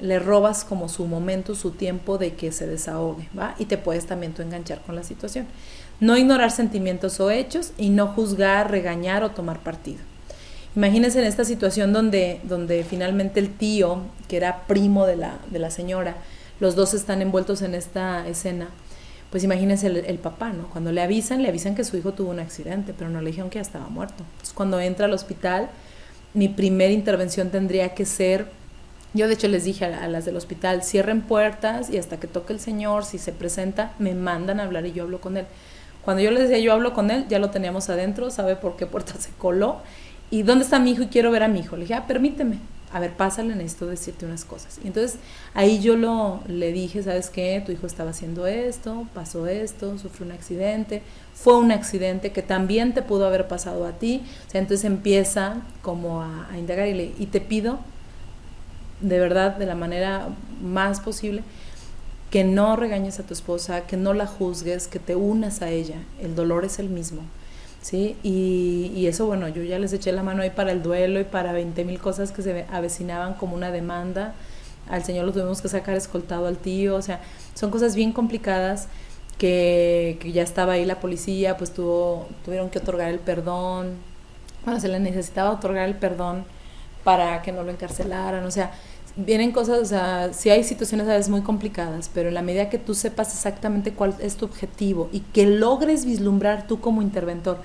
le robas como su momento, su tiempo de que se desahogue, ¿va? Y te puedes también tú enganchar con la situación. No ignorar sentimientos o hechos y no juzgar, regañar o tomar partido. Imagínense en esta situación donde finalmente el tío, que era primo de la señora, los dos están envueltos en esta escena. Pues imagínense el papá, ¿no? Cuando le avisan que su hijo tuvo un accidente, pero no le dijeron que ya estaba muerto. Entonces, cuando entra al hospital, mi primera intervención tendría que ser, yo de hecho les dije a las del hospital, cierren puertas y hasta que toque el señor, si se presenta, me mandan a hablar y yo hablo con él. Cuando yo les decía yo hablo con él, ya lo teníamos adentro, sabe por qué puerta se coló, y ¿dónde está mi hijo? Y quiero ver a mi hijo. Le dije, permíteme. A ver, pásale, necesito decirte unas cosas. Y entonces ahí yo le dije, ¿sabes qué? Tu hijo estaba haciendo esto, pasó esto, sufrió un accidente, fue un accidente que también te pudo haber pasado a ti. O sea, entonces empieza como a indagar y te pido, de verdad, de la manera más posible, que no regañes a tu esposa, que no la juzgues, que te unas a ella. El dolor es el mismo. ¿Sí? Y eso, bueno, yo ya les eché la mano ahí para el duelo y para 20,000 cosas que se avecinaban como una demanda. Al señor lo tuvimos que sacar escoltado al tío, o sea, son cosas bien complicadas que ya estaba ahí la policía, pues tuvieron que otorgar el perdón. Bueno, se le necesitaba otorgar el perdón para que no lo encarcelaran, o sea, vienen cosas, o sea, sí hay situaciones a veces muy complicadas, pero en la medida que tú sepas exactamente cuál es tu objetivo y que logres vislumbrar tú como interventor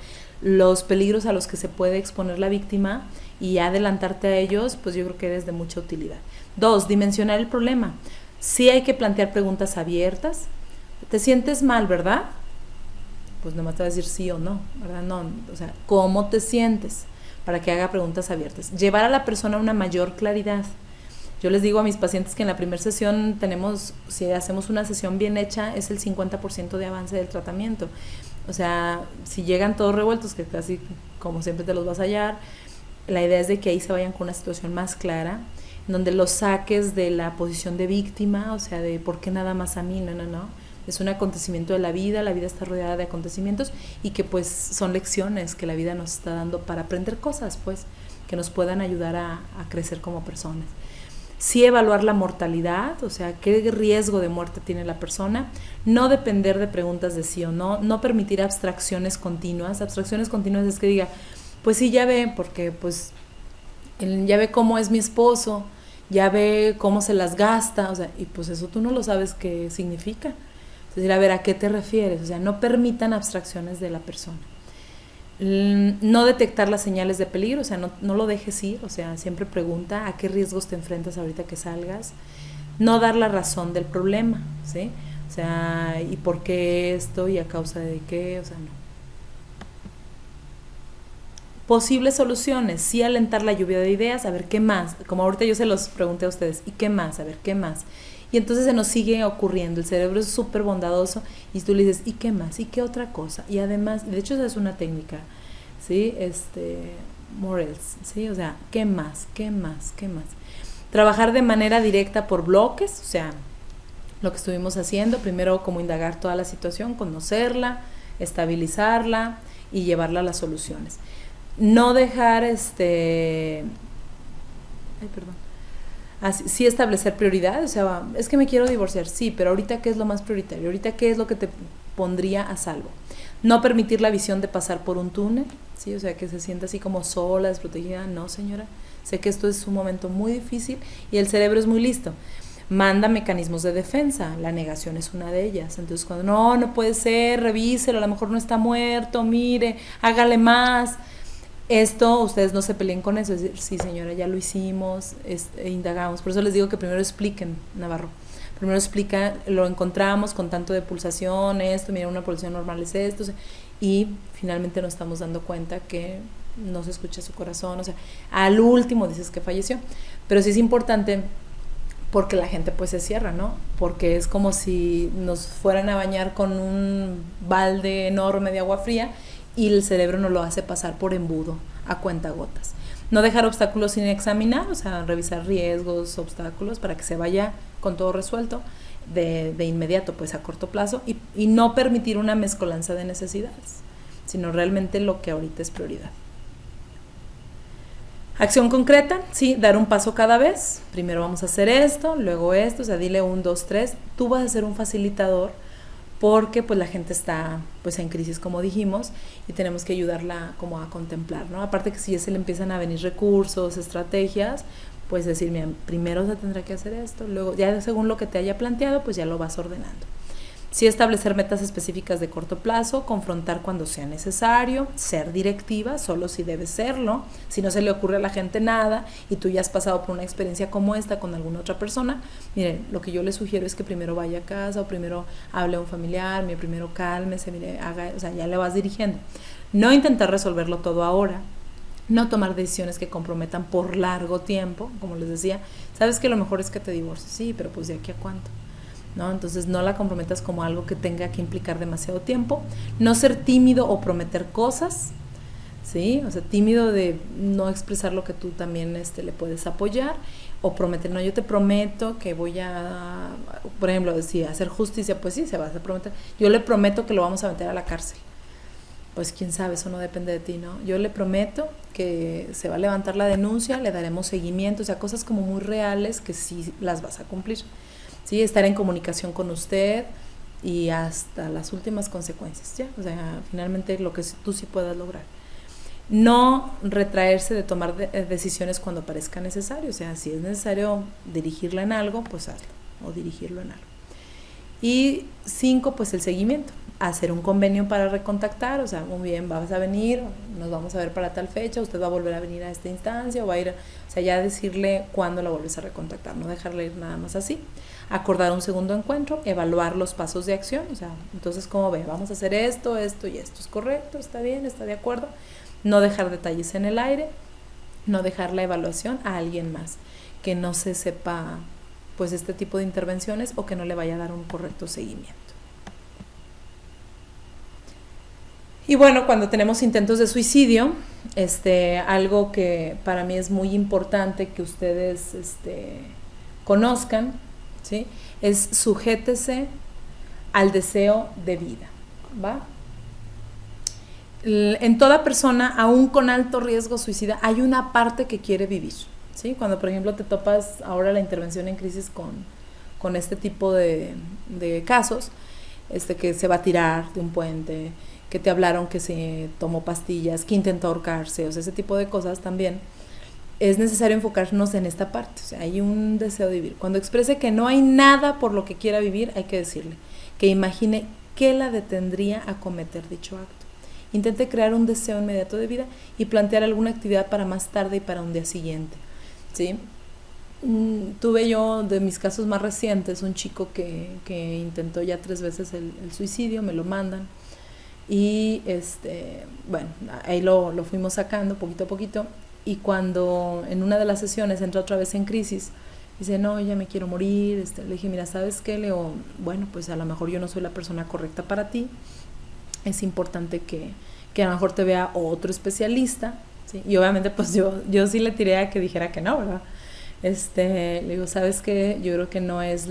los peligros a los que se puede exponer la víctima y adelantarte a ellos, pues yo creo que eres de mucha utilidad. 2, dimensionar el problema. Sí hay que plantear preguntas abiertas. ¿Te sientes mal, verdad? Pues nomás te va a decir sí o no, ¿verdad? No, o sea, ¿cómo te sientes? Para que haga preguntas abiertas. Llevar a la persona a una mayor claridad. Yo les digo a mis pacientes que en la primera sesión si hacemos una sesión bien hecha, es el 50% de avance del tratamiento. O sea, si llegan todos revueltos, que casi como siempre te los vas a hallar, la idea es de que ahí se vayan con una situación más clara, donde los saques de la posición de víctima, o sea, de por qué nada más a mí, no. Es un acontecimiento de la vida está rodeada de acontecimientos y que pues son lecciones que la vida nos está dando para aprender cosas, pues, que nos puedan ayudar a crecer como personas. Sí evaluar la mortalidad, o sea, qué riesgo de muerte tiene la persona, no depender de preguntas de sí o no permitir abstracciones continuas. Abstracciones continuas es que diga, pues sí, ya ve, porque pues ya ve cómo es mi esposo, ya ve cómo se las gasta, o sea, y pues eso tú no lo sabes qué significa. Es decir, a ver, ¿a qué te refieres? O sea, no permitan abstracciones de la persona. No detectar las señales de peligro, o sea, no lo dejes ir, o sea, siempre pregunta a qué riesgos te enfrentas ahorita que salgas. No dar la razón del problema, ¿sí? O sea, ¿y por qué esto? ¿Y a causa de qué? O sea, no. Posibles soluciones, sí alentar la lluvia de ideas, a ver qué más, como ahorita yo se los pregunté a ustedes, ¿y qué más? A ver, ¿qué más? Y entonces se nos sigue ocurriendo, el cerebro es súper bondadoso y tú le dices, ¿y qué más? ¿Y qué otra cosa? Y además, de hecho esa es una técnica, ¿sí? Morels, ¿sí? O sea, ¿qué más? ¿Qué más? ¿Qué más? Trabajar de manera directa por bloques, o sea, lo que estuvimos haciendo, primero como indagar toda la situación, conocerla, estabilizarla y llevarla a las soluciones. No dejar sí establecer prioridades, o sea, es que me quiero divorciar, sí, pero ahorita qué es lo más prioritario, ahorita qué es lo que te pondría a salvo. No permitir la visión de pasar por un túnel, sí, o sea, que se sienta así como sola, desprotegida, no señora, sé que esto es un momento muy difícil y el cerebro es muy listo. Manda mecanismos de defensa, la negación es una de ellas. Entonces cuando no puede ser, revíselo, a lo mejor no está muerto, mire, hágale más. Esto, ustedes no se peleen con eso, es decir, sí señora, ya lo hicimos, indagamos. Por eso les digo que primero expliquen, Navarro. Primero explica, lo encontramos con tanto de pulsación, esto, mira, una pulsación normal es esto, y finalmente nos estamos dando cuenta que no se escucha su corazón, o sea, al último dices que falleció. Pero sí es importante porque la gente pues se cierra, ¿no? Porque es como si nos fueran a bañar con un balde enorme de agua fría y el cerebro nos lo hace pasar por embudo, a cuentagotas. No dejar obstáculos sin examinar, o sea, revisar riesgos, obstáculos para que se vaya con todo resuelto de inmediato, pues a corto plazo, y no permitir una mezcolanza de necesidades, sino realmente lo que ahorita es prioridad. Acción concreta, sí, dar un paso cada vez. Primero vamos a hacer esto, luego esto, o sea, dile 1, 2, 3. Tú vas a ser un facilitador porque pues la gente está pues en crisis, como dijimos, y tenemos que ayudarla como a contemplar, ¿no? Aparte que si ya se le empiezan a venir recursos, estrategias, pues decir, mira, primero se tendrá que hacer esto, luego ya según lo que te haya planteado, pues ya lo vas ordenando. Sí, establecer metas específicas de corto plazo, confrontar cuando sea necesario, ser directiva, solo si debe serlo, si no se le ocurre a la gente nada y tú ya has pasado por una experiencia como esta con alguna otra persona, miren, lo que yo le sugiero es que primero vaya a casa o primero hable a un familiar, mire, primero cálmese, mire, haga, o sea, ya le vas dirigiendo. No intentar resolverlo todo ahora, no tomar decisiones que comprometan por largo tiempo, como les decía, sabes que lo mejor es que te divorcies, sí, pero pues de aquí a cuánto. ¿No? Entonces no la comprometas como algo que tenga que implicar demasiado tiempo. No ser tímido o prometer cosas, ¿sí? O sea, tímido de no expresar lo que tú también le puedes apoyar, o prometer, no, yo te prometo que voy a, por ejemplo, si hacer justicia, pues sí, se va a prometer. Yo le prometo que lo vamos a meter a la cárcel. Pues quién sabe, eso no depende de ti, ¿no? Yo le prometo que se va a levantar la denuncia, le daremos seguimiento, o sea, cosas como muy reales que sí las vas a cumplir. ¿Sí? Estar en comunicación con usted y hasta las últimas consecuencias, ¿ya? O sea, finalmente lo que tú sí puedas lograr. No retraerse de tomar decisiones cuando parezca necesario, o sea, si es necesario dirigirla en algo, pues hazlo, o dirigirlo en algo. Y 5, pues el seguimiento, hacer un convenio para recontactar, o sea, muy bien, vas a venir, nos vamos a ver para tal fecha, usted va a volver a venir a esta instancia, o va a ir, o sea, ya decirle cuándo la vuelves a recontactar, no dejarla ir nada más así. Acordar un segundo encuentro, evaluar los pasos de acción, o sea, entonces, ¿cómo ve? Vamos a hacer esto, esto y esto, ¿es correcto? ¿Está bien? ¿Está de acuerdo? No dejar detalles en el aire, no dejar la evaluación a alguien más, que no se sepa pues este tipo de intervenciones o que no le vaya a dar un correcto seguimiento. Y bueno, cuando tenemos intentos de suicidio, algo que para mí es muy importante que ustedes conozcan, ¿sí? Es sujétese al deseo de vida, ¿va? En toda persona, aún con alto riesgo suicida, hay una parte que quiere vivir, ¿sí? Cuando, por ejemplo, te topas ahora la intervención en crisis con este tipo de casos, que se va a tirar de un puente, que te hablaron que se tomó pastillas, que intentó ahorcarse, o sea, ese tipo de cosas también. es necesario enfocarnos en esta parte. O sea, hay un deseo de vivir. Cuando exprese que no hay nada por lo que quiera vivir, hay que decirle que imagine qué la detendría a cometer dicho acto. Intente crear un deseo inmediato de vida y plantear alguna actividad para más tarde y para un día siguiente, ¿sí? Tuve yo, de mis casos más recientes, un chico que intentó ya 3 veces el suicidio, me lo mandan. Y bueno, ahí lo fuimos sacando poquito a poquito. Y cuando en una de las sesiones entra otra vez en crisis, dice, no, ya me quiero morir. Le dije, mira, ¿sabes qué, Leo? Bueno, pues a lo mejor yo no soy la persona correcta para ti. Es importante que a lo mejor te vea otro especialista, ¿sí? Y obviamente pues yo sí le tiré a que dijera que no, ¿verdad? Le digo, ¿sabes qué? Yo creo que no es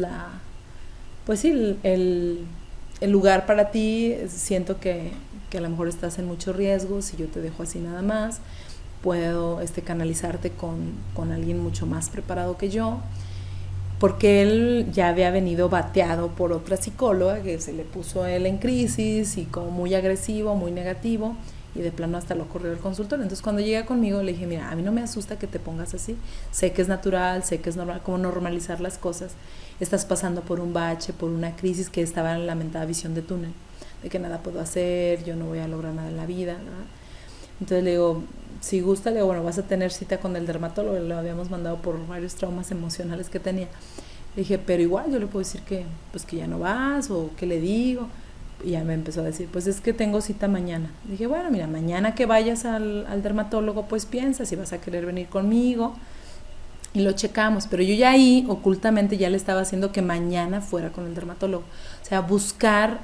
pues sí, el lugar para ti. Siento que a lo mejor estás en mucho riesgo. Si yo te dejo así nada más, puedo canalizarte con alguien mucho más preparado que yo, porque él ya había venido bateado por otra psicóloga que se le puso a él en crisis y como muy agresivo, muy negativo, y de plano hasta lo corrió el consultorio. Entonces cuando llega conmigo le dije, mira, a mí no me asusta que te pongas así, sé que es natural, sé que es normal, como normalizar las cosas. Estás pasando por un bache, por una crisis, que estaba en la lamentada visión de túnel, de que nada puedo hacer, yo no voy a lograr nada en la vida, ¿verdad? Entonces le digo, si gusta, le digo, bueno, vas a tener cita con el dermatólogo. Lo habíamos mandado por varios traumas emocionales que tenía. Le dije, pero igual yo le puedo decir que pues que ya no vas, o qué le digo. Y ya me empezó a decir, pues es que tengo cita mañana. Le dije, bueno, mira, mañana que vayas al dermatólogo, pues piensa si vas a querer venir conmigo y lo checamos. Pero yo ya ahí ocultamente ya le estaba haciendo que mañana fuera con el dermatólogo. O sea, buscar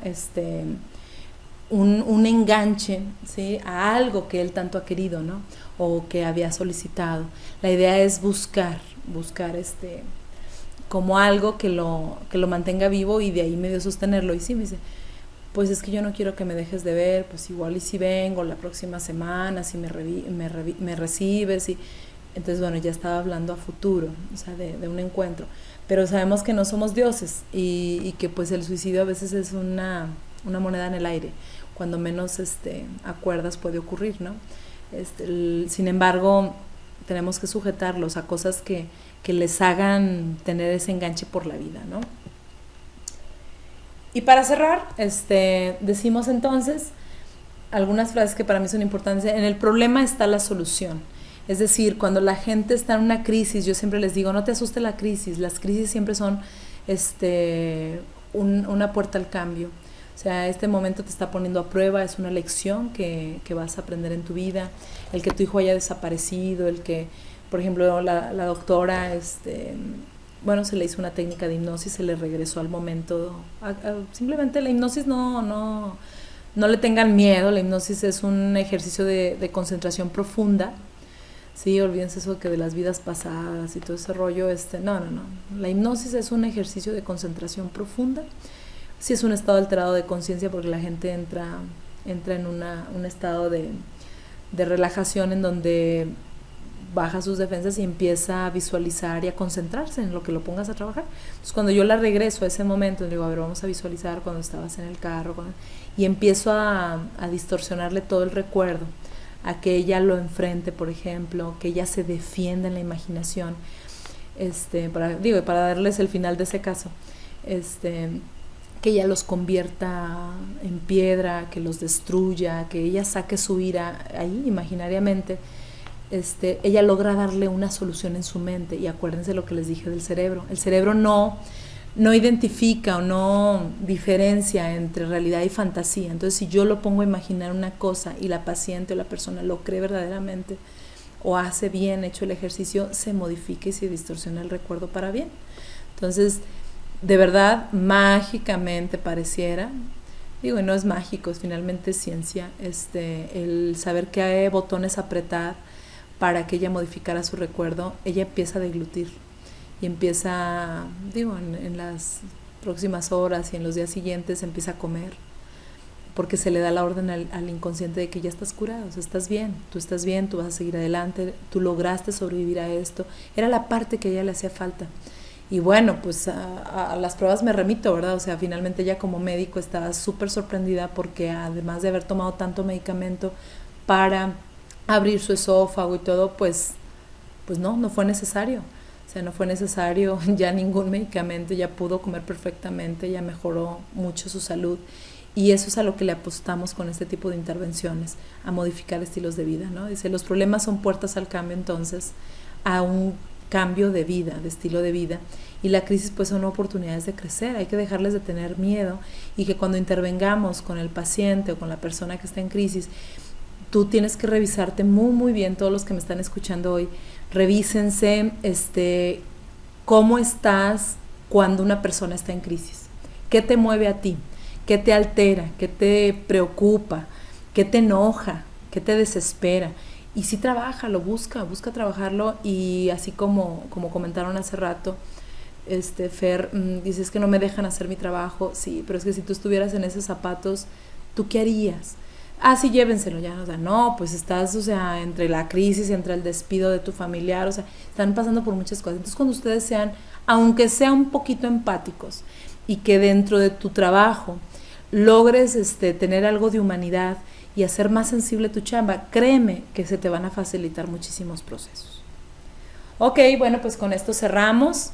un enganche, ¿sí?, a algo que él tanto ha querido, ¿no?, o que había solicitado. La idea es buscar como algo que lo mantenga vivo, y de ahí medio sostenerlo. Y sí, me dice, pues es que yo no quiero que me dejes de ver, pues igual y si vengo la próxima semana, si me recibes. Y entonces, bueno, ya estaba hablando a futuro, o sea, de un encuentro. Pero sabemos que no somos dioses, y que pues el suicidio a veces es una moneda en el aire. Cuando menos acuerdas puede ocurrir, ¿no? Sin embargo, tenemos que sujetarlos a cosas que les hagan tener ese enganche por la vida, ¿no? Y para cerrar, decimos entonces algunas frases que para mí son importantes. En el problema está la solución. Es decir, cuando la gente está en una crisis, yo siempre les digo, no te asuste la crisis. Las crisis siempre son una puerta al cambio. O sea, este momento te está poniendo a prueba, es una lección que vas a aprender en tu vida. El que tu hijo haya desaparecido, el que, por ejemplo, la doctora, bueno, se le hizo una técnica de hipnosis, se le regresó al momento. Simplemente la hipnosis no le tengan miedo. La hipnosis es un ejercicio de concentración profunda. Sí, olvídense eso que de las vidas pasadas y todo ese rollo. No. La hipnosis es un ejercicio de concentración profunda. Sí, es un estado alterado de conciencia, porque la gente entra en un estado de relajación, en donde baja sus defensas y empieza a visualizar y a concentrarse en lo que lo pongas a trabajar. Entonces, cuando yo la regreso a ese momento, le digo, a ver, vamos a visualizar cuando estabas en el carro, y empiezo a distorsionarle todo el recuerdo, a que ella lo enfrente, por ejemplo, que ella se defienda en la imaginación, para darles el final de ese caso, que ella los convierta en piedra, que los destruya, que ella saque su ira ahí imaginariamente. Ella logra darle una solución en su mente. Y acuérdense lo que les dije del cerebro. El cerebro no identifica o no diferencia entre realidad y fantasía. Entonces, si yo lo pongo a imaginar una cosa y la paciente o la persona lo cree verdaderamente, o hace bien hecho el ejercicio, se modifica y se distorsiona el recuerdo para bien. Entonces, de verdad, mágicamente pareciera, digo, y no es mágico, es finalmente ciencia, el saber qué botones apretar para que ella modificara su recuerdo. Ella empieza a deglutir y empieza, en las próximas horas y en los días siguientes empieza a comer, porque se le da la orden al inconsciente de que ya estás curado, o sea, estás bien, tú vas a seguir adelante, tú lograste sobrevivir a esto. Era la parte que a ella le hacía falta. Y bueno, pues a las pruebas me remito, ¿verdad? O sea, finalmente ella como médico estaba súper sorprendida, porque además de haber tomado tanto medicamento para abrir su esófago y todo, pues pues no fue necesario. O sea, no fue necesario ya ningún medicamento, ya pudo comer perfectamente, ya mejoró mucho su salud. Y eso es a lo que le apostamos con este tipo de intervenciones, a modificar estilos de vida, ¿no? Dice, los problemas son puertas al cambio, entonces, a un cambio de vida, de estilo de vida. Y la crisis pues son oportunidades de crecer, hay que dejarles de tener miedo y que cuando intervengamos con el paciente o con la persona que está en crisis, tú tienes que revisarte muy bien, todos los que me están escuchando hoy, revísense cómo estás cuando una persona está en crisis, qué te mueve a ti, qué te altera, qué te preocupa, qué te enoja, qué te desespera. Y sí, trabájalo, busca trabajarlo. Y así como comentaron hace rato, Fer, dices que no me dejan hacer mi trabajo. Sí, pero es que si tú estuvieras en esos zapatos, ¿tú qué harías? Sí, llévenselo ya. O sea, no, pues estás, entre la crisis, entre el despido de tu familiar, están pasando por muchas cosas. Entonces, cuando ustedes sean, aunque sea un poquito empáticos, y que dentro de tu trabajo logres tener algo de humanidad y hacer más sensible tu chamba, créeme que se te van a facilitar muchísimos procesos. Ok, bueno, pues con esto cerramos.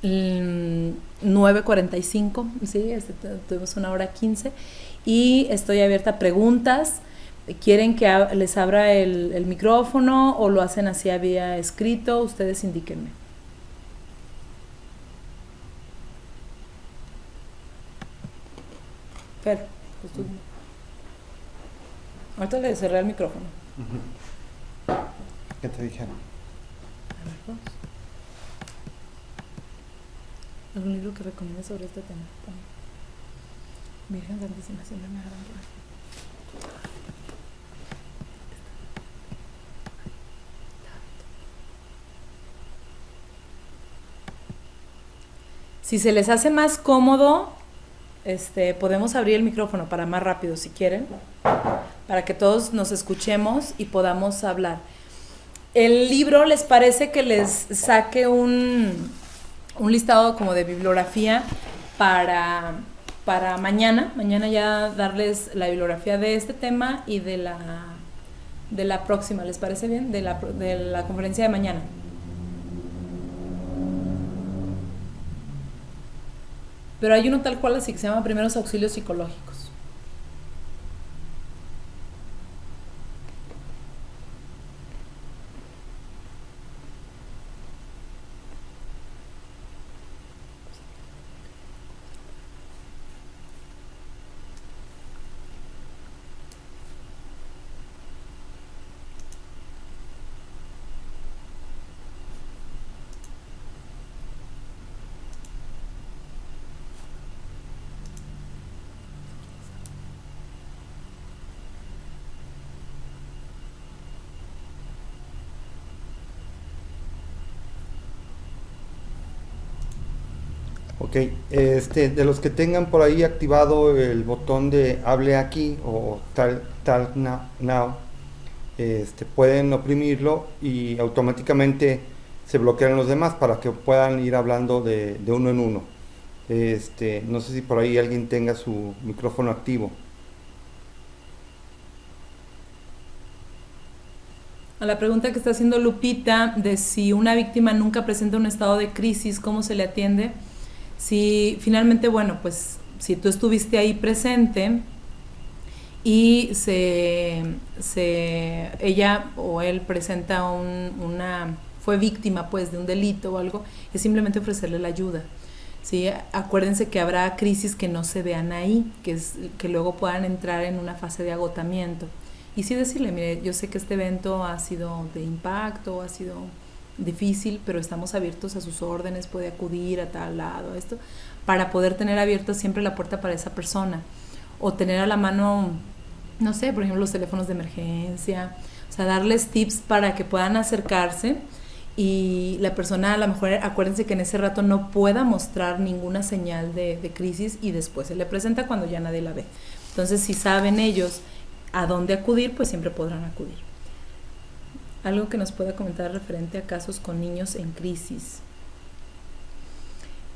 9:45, sí, tuvimos 1:15 y estoy abierta a preguntas. ¿Quieren que les abra el micrófono o lo hacen así vía escrito? Ustedes indíquenme. Fer, pues tú. Ahorita le cerré el micrófono. ¿Qué te dijeron? A ver, vamos. ¿Algún libro que recomiendes sobre este tema? Virgen Santísima, siempre me agarran por aquí. Si se les hace más cómodo, podemos abrir el micrófono para más rápido, si quieren, para que todos nos escuchemos y podamos hablar. ¿El libro les parece que les saque un listado como de bibliografía para mañana? Mañana ya darles la bibliografía de este tema y de la próxima, ¿les parece bien? De la conferencia de mañana. Pero hay uno tal cual así que se llama Primeros Auxilios Psicológicos. Ok, de los que tengan por ahí activado el botón de hable aquí o Talk Now, pueden oprimirlo y automáticamente se bloquean los demás para que puedan ir hablando de uno en uno. No sé si por ahí alguien tenga su micrófono activo. A la pregunta que está haciendo Lupita de si una víctima nunca presenta un estado de crisis, ¿cómo se le atiende? Si finalmente, bueno, pues si tú estuviste ahí presente y ella o él presenta fue víctima pues de un delito o algo, es simplemente ofrecerle la ayuda. ¿Sí? Acuérdense que habrá crisis que no se vean ahí, que luego puedan entrar en una fase de agotamiento. Y sí decirle, mire, yo sé que este evento ha sido de impacto, ha sido difícil, pero estamos abiertos a sus órdenes, puede acudir a tal lado, esto, para poder tener abierta siempre la puerta para esa persona. O tener a la mano, no sé, por ejemplo, los teléfonos de emergencia, o sea, darles tips para que puedan acercarse y la persona a lo mejor, acuérdense que en ese rato no pueda mostrar ninguna señal de crisis y después se le presenta cuando ya nadie la ve. Entonces, si saben ellos a dónde acudir, pues siempre podrán acudir. Algo que nos pueda comentar referente a casos con niños en crisis.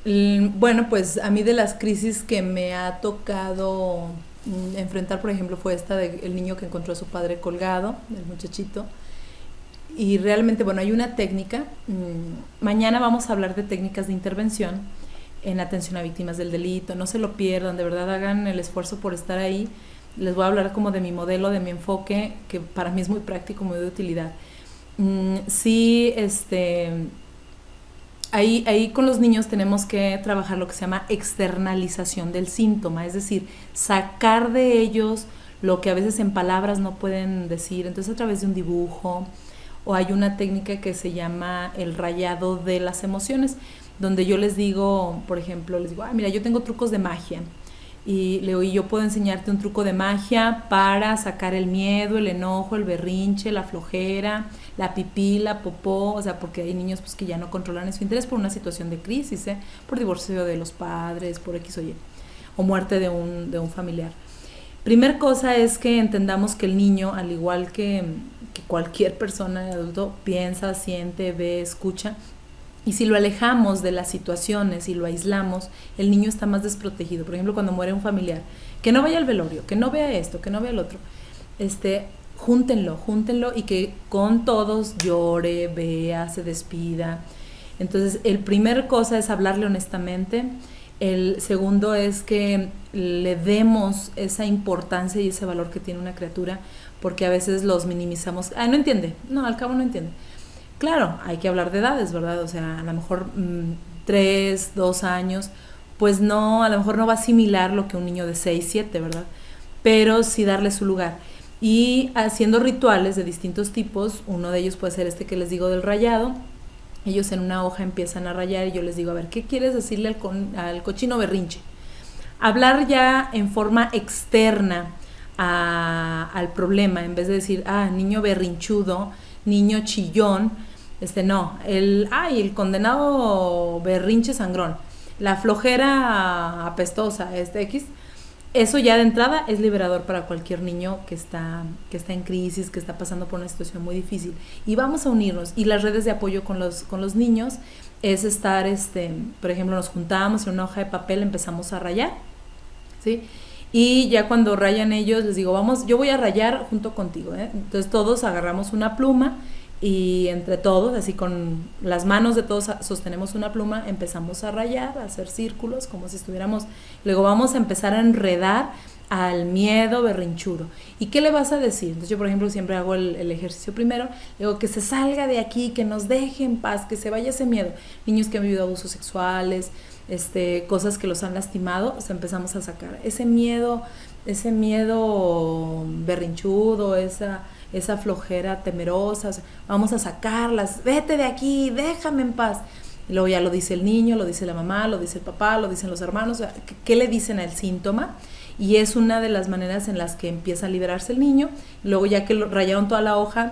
Bueno, pues a mí de las crisis que me ha tocado enfrentar, por ejemplo, fue esta del niño que encontró a su padre colgado, el muchachito. y realmente, bueno, hay una técnica. Mañana vamos a hablar de técnicas de intervención en atención a víctimas del delito. No se lo pierdan, de verdad hagan el esfuerzo por estar ahí. Les voy a hablar como de mi modelo, de mi enfoque, que para mí es muy práctico, muy de utilidad. Sí, ahí con los niños tenemos que trabajar lo que se llama externalización del síntoma, es decir, sacar de ellos lo que a veces en palabras no pueden decir, entonces a través de un dibujo, o hay una técnica que se llama el rayado de las emociones, donde yo les digo, por ejemplo, les digo, mira, yo tengo trucos de magia, y le digo, y yo puedo enseñarte un truco de magia para sacar el miedo, el enojo, el berrinche, la flojera, la pipí, la popó, o sea, porque hay niños pues que ya no controlan su interés por una situación de crisis, por divorcio de los padres, por X o Y, o muerte de un familiar. Primer cosa es que entendamos que el niño, al igual que cualquier persona de adulto, piensa, siente, ve, escucha. Y si lo alejamos de las situaciones y lo aislamos, el niño está más desprotegido. Por ejemplo, cuando muere un familiar, que no vaya al velorio, que no vea esto, que no vea el otro. Júntenlo y que con todos llore, vea, se despida. Entonces, el primer cosa es hablarle honestamente. El segundo es que le demos esa importancia y ese valor que tiene una criatura, porque a veces los minimizamos. No entiende. No, al cabo no entiende. Claro, hay que hablar de edades, ¿verdad? O sea, a lo mejor 3, 2 años, pues no, a lo mejor no va a asimilar lo que un niño de 6, 7, ¿verdad? Pero sí darle su lugar. Y haciendo rituales de distintos tipos, uno de ellos puede ser este que les digo del rayado. Ellos en una hoja empiezan a rayar y yo les digo, a ver, ¿qué quieres decirle al cochino berrinche? Hablar ya en forma externa al problema, en vez de decir, niño berrinchudo, niño chillón, no, el condenado berrinche sangrón, la flojera apestosa, X. Eso ya de entrada es liberador para cualquier niño que está en crisis, que está pasando por una situación muy difícil. Y vamos a unirnos. Y las redes de apoyo con los niños es estar, por ejemplo, nos juntamos en una hoja de papel, empezamos a rayar, ¿sí? Y ya cuando rayan ellos, les digo, yo voy a rayar junto contigo, ¿eh? Entonces todos agarramos una pluma y entre todos, así con las manos de todos sostenemos una pluma, empezamos a rayar, a hacer círculos como si estuviéramos, luego vamos a empezar a enredar al miedo berrinchudo. ¿Y qué le vas a decir? Entonces yo, por ejemplo, siempre hago el ejercicio primero, digo que se salga de aquí, que nos deje en paz, que se vaya ese miedo. Niños que han vivido abusos sexuales, cosas que los han lastimado, o sea, empezamos a sacar ese miedo berrinchudo, esa flojera temerosa, o sea, vamos a sacarlas, vete de aquí, déjame en paz. Y luego ya lo dice el niño, lo dice la mamá, lo dice el papá, lo dicen los hermanos, o sea, ¿qué le dicen al síntoma? Y es una de las maneras en las que empieza a liberarse el niño. Luego ya que rayaron toda la hoja,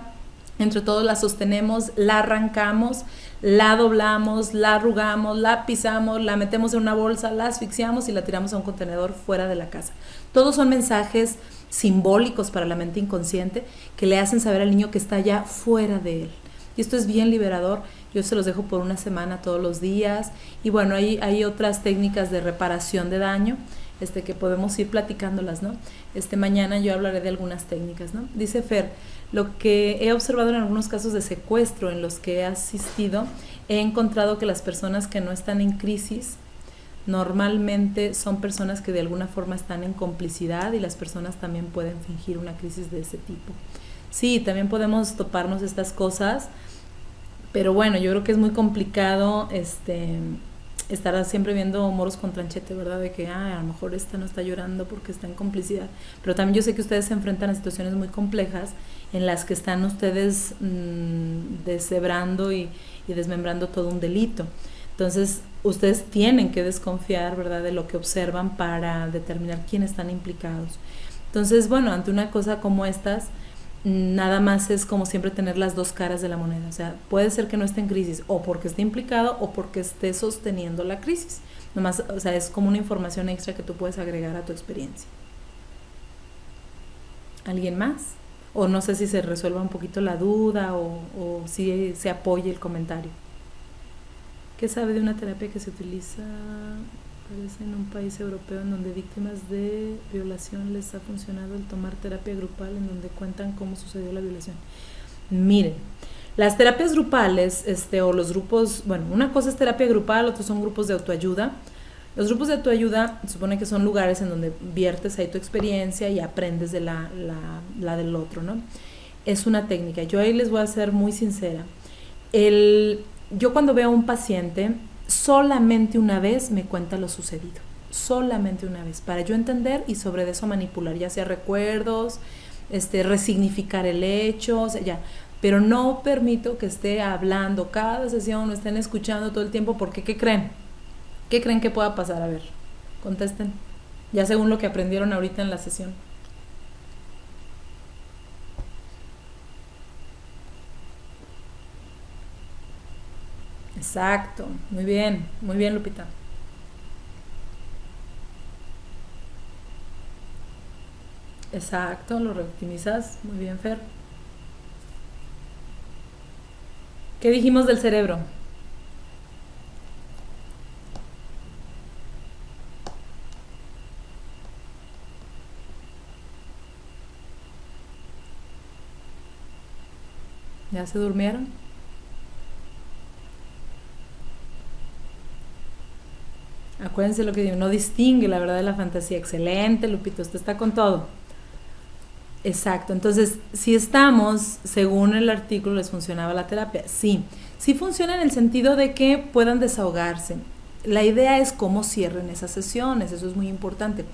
entre todos la sostenemos, la arrancamos, la doblamos, la arrugamos, la pisamos, la metemos en una bolsa, la asfixiamos y la tiramos a un contenedor fuera de la casa. Todos son mensajes simbólicos para la mente inconsciente que le hacen saber al niño que está ya fuera de él. Y esto es bien liberador. Yo se los dejo por una semana todos los días. Y bueno, hay otras técnicas de reparación de daño que podemos ir platicándolas, ¿no? Mañana yo hablaré de algunas técnicas, ¿no? Dice Fer, lo que he observado en algunos casos de secuestro en los que he asistido, he encontrado que las personas que no están en crisis normalmente son personas que de alguna forma están en complicidad, y las personas también pueden fingir una crisis de ese tipo. Sí, también podemos toparnos estas cosas, pero bueno, yo creo que es muy complicado estar siempre viendo moros con tranchete, ¿verdad? De que a lo mejor esta no está llorando porque está en complicidad. Pero también yo sé que ustedes se enfrentan a situaciones muy complejas en las que están ustedes deshebrando y desmembrando todo un delito. Entonces, ustedes tienen que desconfiar, ¿verdad?, de lo que observan para determinar quiénes están implicados. Entonces, bueno, ante una cosa como estas, nada más es como siempre tener las dos caras de la moneda. O sea, puede ser que no esté en crisis o porque esté implicado o porque esté sosteniendo la crisis. Nomás, o sea, es como una información extra que tú puedes agregar a tu experiencia. ¿Alguien más? O no sé si se resuelva un poquito la duda o si se apoya el comentario. ¿Qué sabe de una terapia que se utiliza, parece, en un país europeo en donde víctimas de violación les ha funcionado el tomar terapia grupal en donde cuentan cómo sucedió la violación? Miren, Las terapias grupales, o los grupos, bueno, una cosa es terapia grupal, otros son grupos de autoayuda. Los grupos de autoayuda se supone que son lugares en donde viertes ahí tu experiencia y aprendes de la del otro, ¿no? Es una técnica. Yo ahí les voy a ser muy sincera. Yo cuando veo a un paciente, solamente una vez me cuenta lo sucedido. Solamente una vez, para yo entender y sobre eso manipular, ya sea recuerdos, resignificar el hecho, o sea, ya. Pero no permito que esté hablando cada sesión o estén escuchando todo el tiempo, porque ¿qué creen? ¿Qué creen que pueda pasar? A ver, contesten. Ya según lo que aprendieron ahorita en la sesión. Exacto, muy bien, Lupita. Exacto, lo reoptimizas, muy bien, Fer. ¿Qué dijimos del cerebro? ¿Ya se durmieron? Acuérdense lo que digo, no distingue la verdad de la fantasía. Excelente, Lupito, usted está con todo. Exacto, entonces, si estamos, según el artículo, ¿les funcionaba la terapia? Sí, sí funciona en el sentido de que puedan desahogarse. La idea es cómo cierren esas sesiones, eso es muy importante.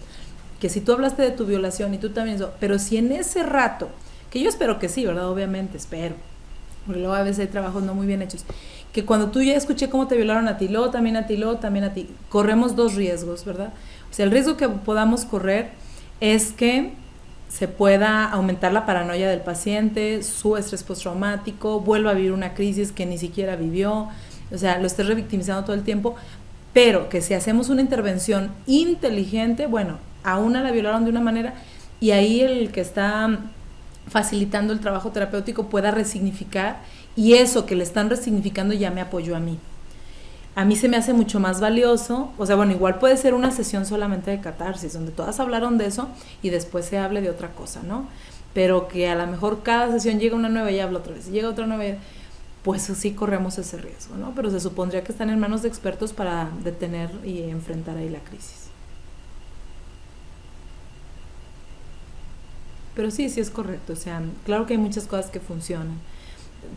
Que si tú hablaste de tu violación y tú también eso, pero si en ese rato, que yo espero que sí, ¿verdad? Obviamente, espero, porque luego a veces hay trabajos no muy bien hechos, que cuando tú ya escuché cómo te violaron a ti, luego también a ti, luego también a ti, corremos dos riesgos, ¿verdad? O sea, el riesgo que podamos correr es que se pueda aumentar la paranoia del paciente, su estrés postraumático, vuelva a vivir una crisis que ni siquiera vivió, o sea, lo esté revictimizando todo el tiempo, pero que si hacemos una intervención inteligente, bueno, a una la violaron de una manera y ahí el que está facilitando el trabajo terapéutico pueda resignificar y eso que le están resignificando ya me apoyó a mí. A mí se me hace mucho más valioso, o sea, bueno, igual puede ser una sesión solamente de catarsis, donde todas hablaron de eso y después se hable de otra cosa, ¿no? Pero que a lo mejor cada sesión llega una nueva y habla otra vez, llega otra nueva, pues sí corremos ese riesgo, ¿no? Pero se supondría que están en manos de expertos para detener y enfrentar ahí la crisis. Pero sí es correcto, o sea, claro que hay muchas cosas que funcionan,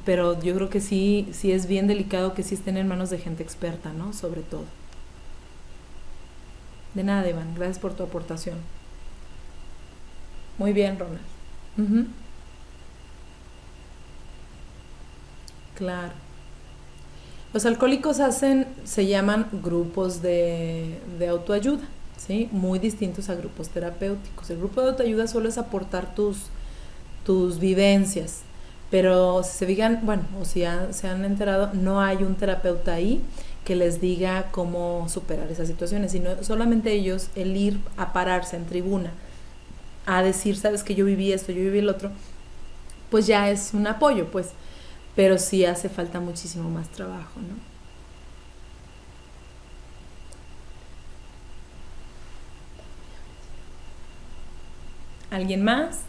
pero yo creo que sí es bien delicado que sí estén en manos de gente experta, ¿no? Sobre todo. De nada, Iván, gracias por tu aportación. Muy bien, Ronald. Uh-huh. Claro. Los alcohólicos se llaman grupos de autoayuda, ¿sí? Muy distintos a grupos terapéuticos. El grupo de autoayuda solo es aportar tus vivencias, pero si se fijan, bueno, o si se han enterado, no hay un terapeuta ahí que les diga cómo superar esas situaciones, sino solamente ellos, el ir a pararse en tribuna a decir, sabes que yo viví esto, yo viví el otro, pues ya es un apoyo, pues, pero sí hace falta muchísimo más trabajo, ¿no? ¿Alguien más?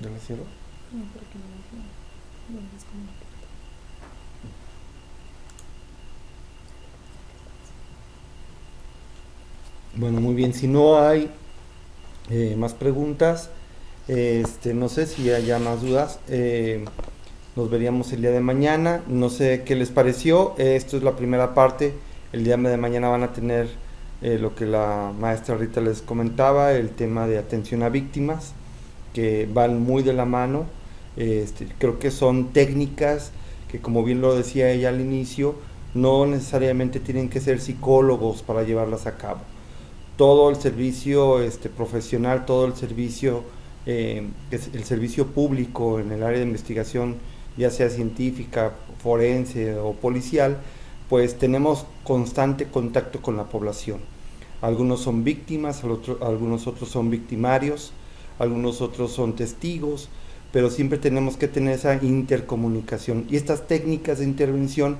¿Ya lo cierro? No, porque no es como una puerta. Bueno, muy bien. Si no hay más preguntas, no sé si haya más dudas. Nos veríamos el día de mañana. No sé qué les pareció. Esto es la primera parte. El día de mañana van a tener lo que la maestra Rita les comentaba, el tema de atención a víctimas, que van muy de la mano. Creo que son técnicas que, como bien lo decía ella al inicio, no necesariamente tienen que ser psicólogos para llevarlas a cabo. Todo el servicio profesional, todo el servicio el servicio público en el área de investigación, ya sea científica, forense o policial, pues tenemos constante contacto con la población. Algunos son víctimas, algunos otros son victimarios, algunos otros son testigos, pero siempre tenemos que tener esa intercomunicación. Y estas técnicas de intervención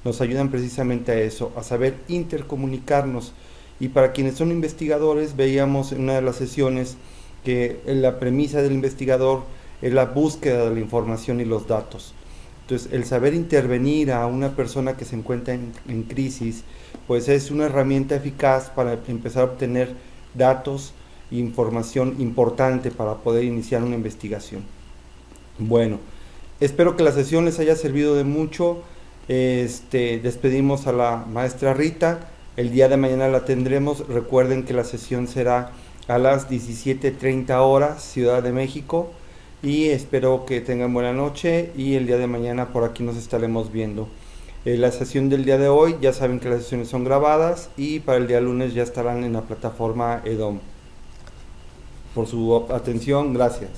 nos ayudan precisamente a eso, a saber intercomunicarnos. Y para quienes son investigadores, veíamos en una de las sesiones que la premisa del investigador es la búsqueda de la información y los datos. Entonces, el saber intervenir a una persona que se encuentra en crisis, pues es una herramienta eficaz para empezar a obtener datos e información importante para poder iniciar una investigación. Bueno, espero que la sesión les haya servido de mucho. Despedimos a la maestra Rita. El día de mañana la tendremos. Recuerden que la sesión será a las 17:30 horas, Ciudad de México. Y espero que tengan buena noche y el día de mañana por aquí nos estaremos viendo. La sesión del día de hoy, ya saben que las sesiones son grabadas y para el día lunes ya estarán en la plataforma EDOM. Por su atención, gracias.